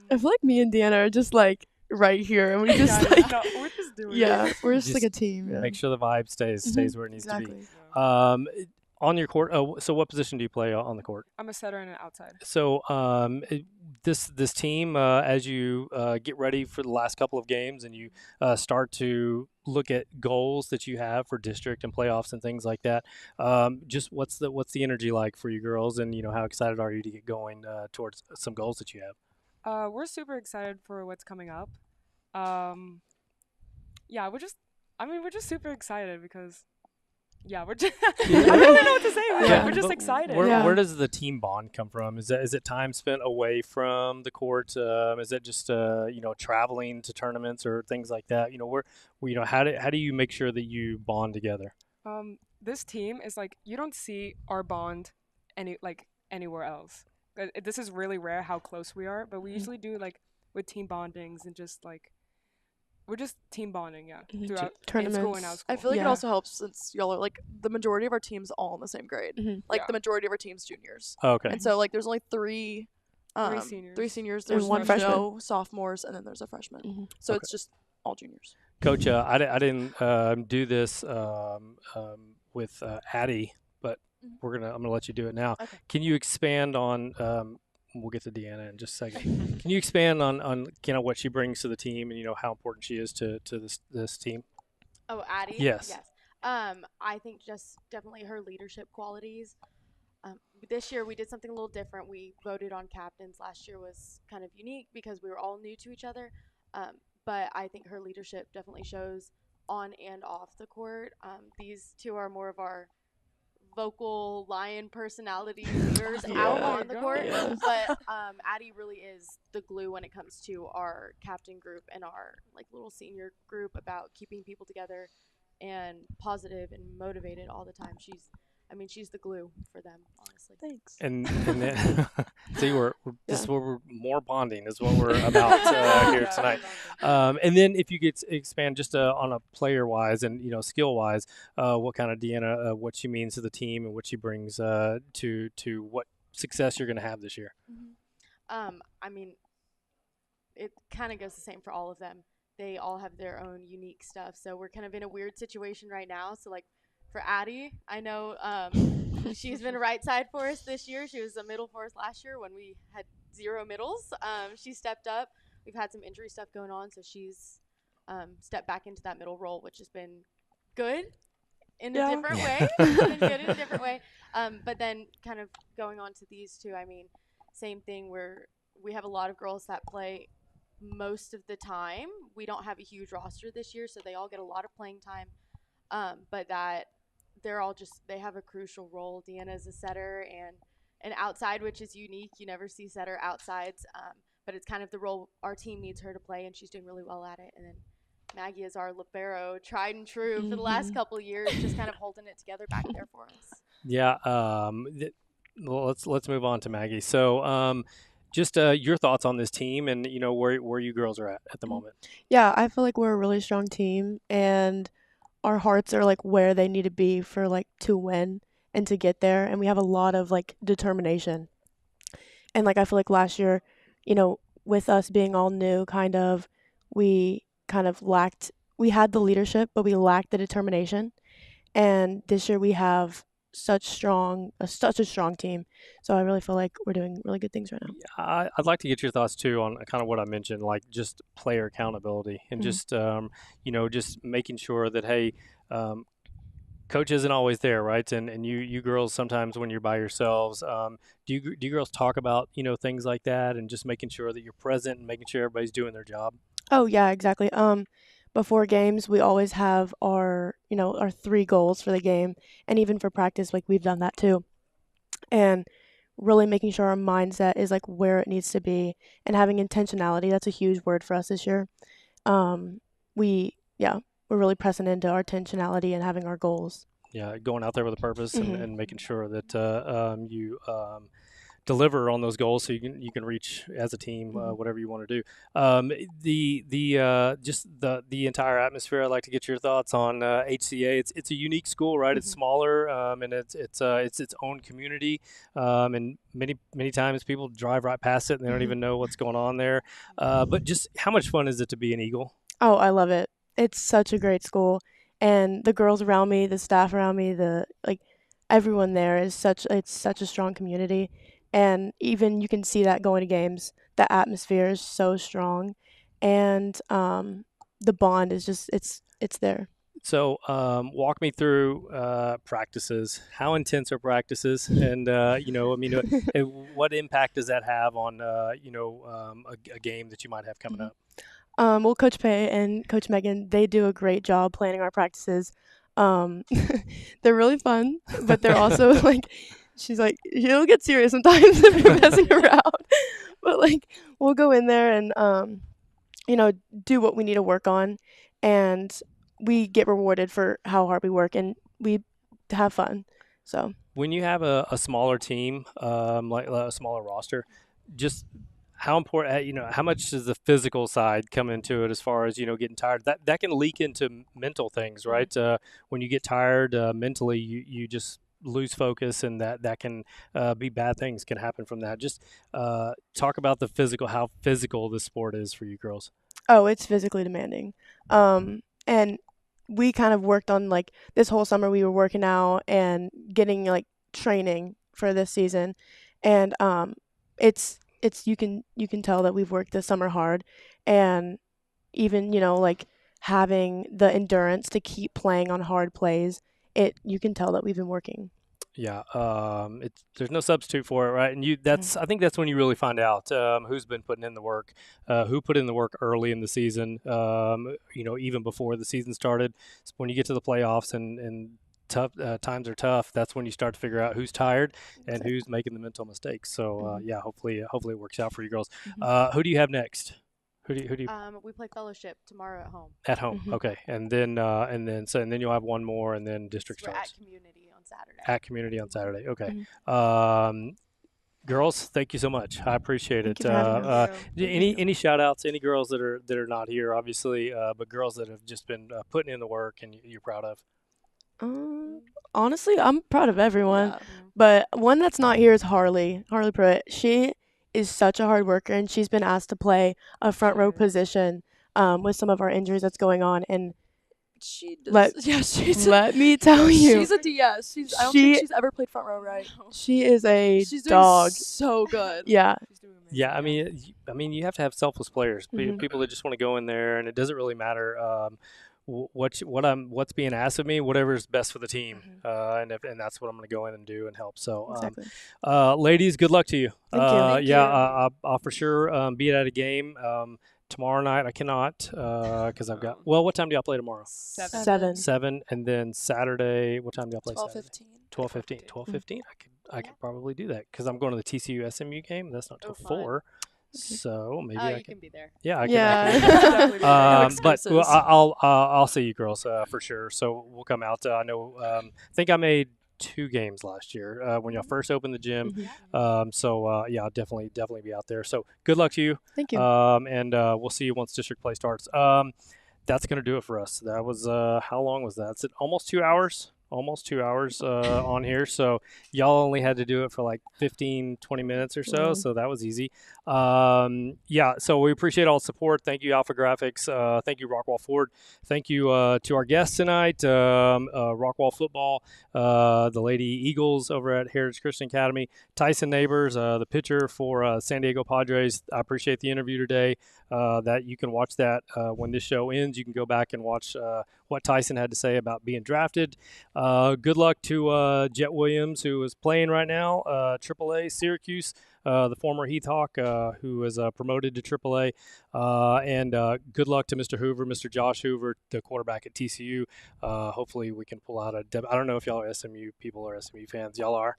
I feel like me and Deanna are just like right here, and we just yeah, like, no, we're just doing yeah, it. we're just like Just a team. Yeah. Make sure the vibe stays Mhm. where it needs Exactly. to be. Yeah. On your court. So what position do you play on the court? I'm a setter and an outside. So this team, as you get ready for the last couple of games, and you start to look at goals that you have for district and playoffs and things like that, just what's the energy like for you girls, and how excited are you to get going towards some goals that you have? We're super excited for what's coming up. Yeah, we're just super excited because, yeah, we're just, I don't even know what to say. We're just but excited. Where does the team bond come from? Is it time spent away from the court? Is it just traveling to tournaments or things like that? How do you make sure that you bond together? This team is like, you don't see our bond anywhere else. This is really rare how close we are, but we usually do like with team bondings and just like we're just team bonding, yeah, Mhm. throughout Tournaments. in school and out of school. I feel like it Yeah. also helps since y'all are like the majority of our team's all in the same grade. Mhm. Like Yeah. the majority of our team's juniors. Okay. And so like there's only three seniors. three seniors, And there's one freshman. no sophomores, and then there's a freshman. Mhm. So Okay. it's just all juniors. Coach, I didn't do this with Addie, but I'm gonna let you do it now. Okay. Can you expand on? We'll get to Deanna in just a second. Can you expand on what she brings to the team, and how important she is to this team? Oh, Addie? Yes. Yes. I think just definitely her leadership qualities. This year we did something a little different. We voted on captains. Last year was kind of unique because we were all new to each other. But I think her leadership definitely shows on and off the court. These two are more of our vocal lion personality leaders out Yeah. on the court. Yeah. But Addie really is the glue when it comes to our captain group and our like little senior group about keeping people together and positive and motivated all the time. She's the glue for them, honestly. Thanks. And then see, this is where we're more bonding is what we're about here tonight. And then if you could expand just on a player wise and skill wise, what kind of Deanna, what she means to the team and what she brings to what success you're going to have this year. It kind of goes the same for all of them. They all have their own unique stuff. So we're kind of in a weird situation right now. So like for Addie, I know she's been a right side for us this year. She was a middle for us last year when we had 0 middles. She stepped up. We've had some injury stuff going on, so she's stepped back into that middle role, which has been good in a different way. It's been good in a different way. But then kind of going on to these two, I mean, same thing where we have a lot of girls that play most of the time. We don't have a huge roster this year, so they all get a lot of playing time. But that they're all they have a crucial role. Deanna's a setter and an outside, which is unique. You never see setter outsides. But it's kind of the role our team needs her to play, and she's doing really well at it. And then Maggie is our libero, tried and true for the last couple of years, just kind of holding it together back there for us. Yeah. Well, let's move on to Maggie. So, just your thoughts on this team, and where you girls are at the moment. Yeah, I feel like we're a really strong team, and our hearts are like where they need to be for like to win and to get there, and we have a lot of like determination. And like I feel like last year, with us being all new, we kind of lacked. We had the leadership, but we lacked the determination. And this year we have such a strong team. So I really feel like we're doing really good things right now. I'd like to get your thoughts too on kind of what I mentioned, like just player accountability and just just making sure that hey, coach isn't always there, right? And you girls sometimes when you're by yourselves, do you girls talk about things like that and just making sure that you're present and making sure everybody's doing their job? Oh yeah, exactly. Before games, we always have our 3 goals for the game, and even for practice, like we've done that too. And really making sure our mindset is like where it needs to be, and having intentionality. That's a huge word for us this year. We're really pressing into our intentionality and having our goals. Yeah, going out there with a purpose and making sure that you deliver on those goals so you can reach as a team whatever you want to do. The entire atmosphere. I'd like to get your thoughts on HCA. It's a unique school, right? It's smaller and it's its own community. And many times people drive right past it and they don't even know what's going on there. But just how much fun is it to be an Eagle? Oh, I love it. It's such a great school, and the girls around me, the staff around me, everyone there is such a strong community. And even you can see that going to games. The atmosphere is so strong, and the bond is just it's there. So walk me through practices. How intense are practices? And what impact does that have on a game that you might have coming up? Well, Coach Pay and Coach Megan, they do a great job planning our practices. They're really fun, but they're also she's like, you'll get serious sometimes if you're messing around. But we'll go in there and do what we need to work on, and we get rewarded for how hard we work, and we have fun. So when you have a smaller team, like a smaller roster, just how important, how much does the physical side come into it as far as, getting tired? That can leak into mental things, right? When you get tired mentally, you just lose focus, and that can be bad things can happen from that. Just talk about how physical this sport is for you girls. Oh, it's physically demanding. And we kind of worked on this whole summer we were working out and getting training for this season. And it's you can tell that we've worked this summer hard, and even having the endurance to keep playing on hard plays, you can tell that we've been working. Yeah, there's no substitute for it, right? And I think that's when you really find out who's been putting in the work, who put in the work early in the season, even before the season started. So when you get to the playoffs and tough times are tough, that's when you start to figure out who's tired and who's making the mental mistakes. So hopefully it works out for you girls. Who do you have next? Who do you? We play Fellowship tomorrow at home. At home, okay, and then you'll have one more, and then District We're starts at Community on Saturday. At Community on Saturday, okay. Girls, thank you so much. I appreciate it. Any shout outs? Any girls that are not here, obviously, but girls that have just been putting in the work and you're proud of? Honestly, I'm proud of everyone, but one that's not here is Harley Pruitt. She is such a hard worker, and she's been asked to play a front row position with some of our injuries that's going on. And she does. Let me tell you, she's a DS. I don't think she's ever played front row, right? She is a she's dog. Doing so good. Yeah, Yeah, I mean, you have to have selfless players, people that just want to go in there, and it doesn't really matter what's being asked of me, whatever's best for the team, and that's what I'm going to go in and do and help. So, Exactly. ladies, good luck to you. Thank you. Thank Yeah, I'll for sure be at a game. Tomorrow night I cannot because I've got. Well, what time do y'all play tomorrow? 7. 7, and then Saturday. What time do y'all play? 12:15. 12:15. 12:15. I could probably do that because I'm going to the TCU SMU game. That's not till 4. So maybe I you can be there. Yeah, I Yeah. can. Definitely be there. No But excuses. I'll see you girls for sure. So we'll come out. I know. I think I made 2 games last year when y'all first opened the gym. Yeah, I'll definitely be out there. So good luck to you. Thank you. And we'll see you once district play starts. That's gonna do it for us. That was how long was that? It's almost 2 hours. Almost 2 hours on here. So y'all only had to do it for like 15, 20 minutes or so. So that was easy. Yeah, so we appreciate all the support. Thank you, Alpha Graphics. Thank you, Rockwall Ford. Thank you to our guests tonight, Rockwall Football, the Lady Eagles over at Heritage Christian Academy, Tyson Neighbors, the pitcher for San Diego Padres. I appreciate the interview today. That you can watch that when this show ends. You can go back and watch what Tyson had to say about being drafted. Good luck to Jet Williams, who is playing right now, AAA Syracuse, the former Heath Hawk, who is promoted to AAA. And good luck to Mr. Hoover, Mr. Josh Hoover, the quarterback at TCU. Hopefully we can pull out I don't know if y'all are SMU people or SMU fans. Y'all are?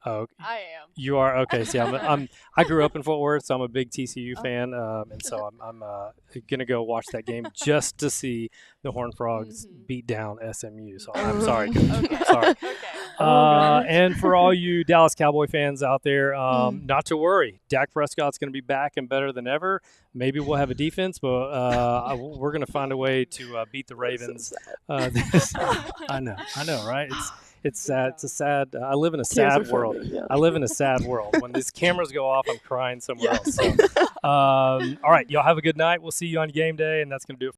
I am. You are? Okay. See, I grew up in Fort Worth, so I'm a big TCU fan. And so I'm going to go watch that game just to see the Horned Frogs beat down SMU. So I'm sorry, Coach. I'm sorry. And for all you Dallas Cowboy fans out there, not to worry. Dak Prescott's going to be back and better than ever. Maybe we'll have a defense, but we're going to find a way to beat the Ravens. I know, right? It's sad. It's a sad. I live in a sad world. I live in a sad world. When these cameras go off, I'm crying somewhere else. So, all right, y'all have a good night. We'll see you on game day, and that's going to do it.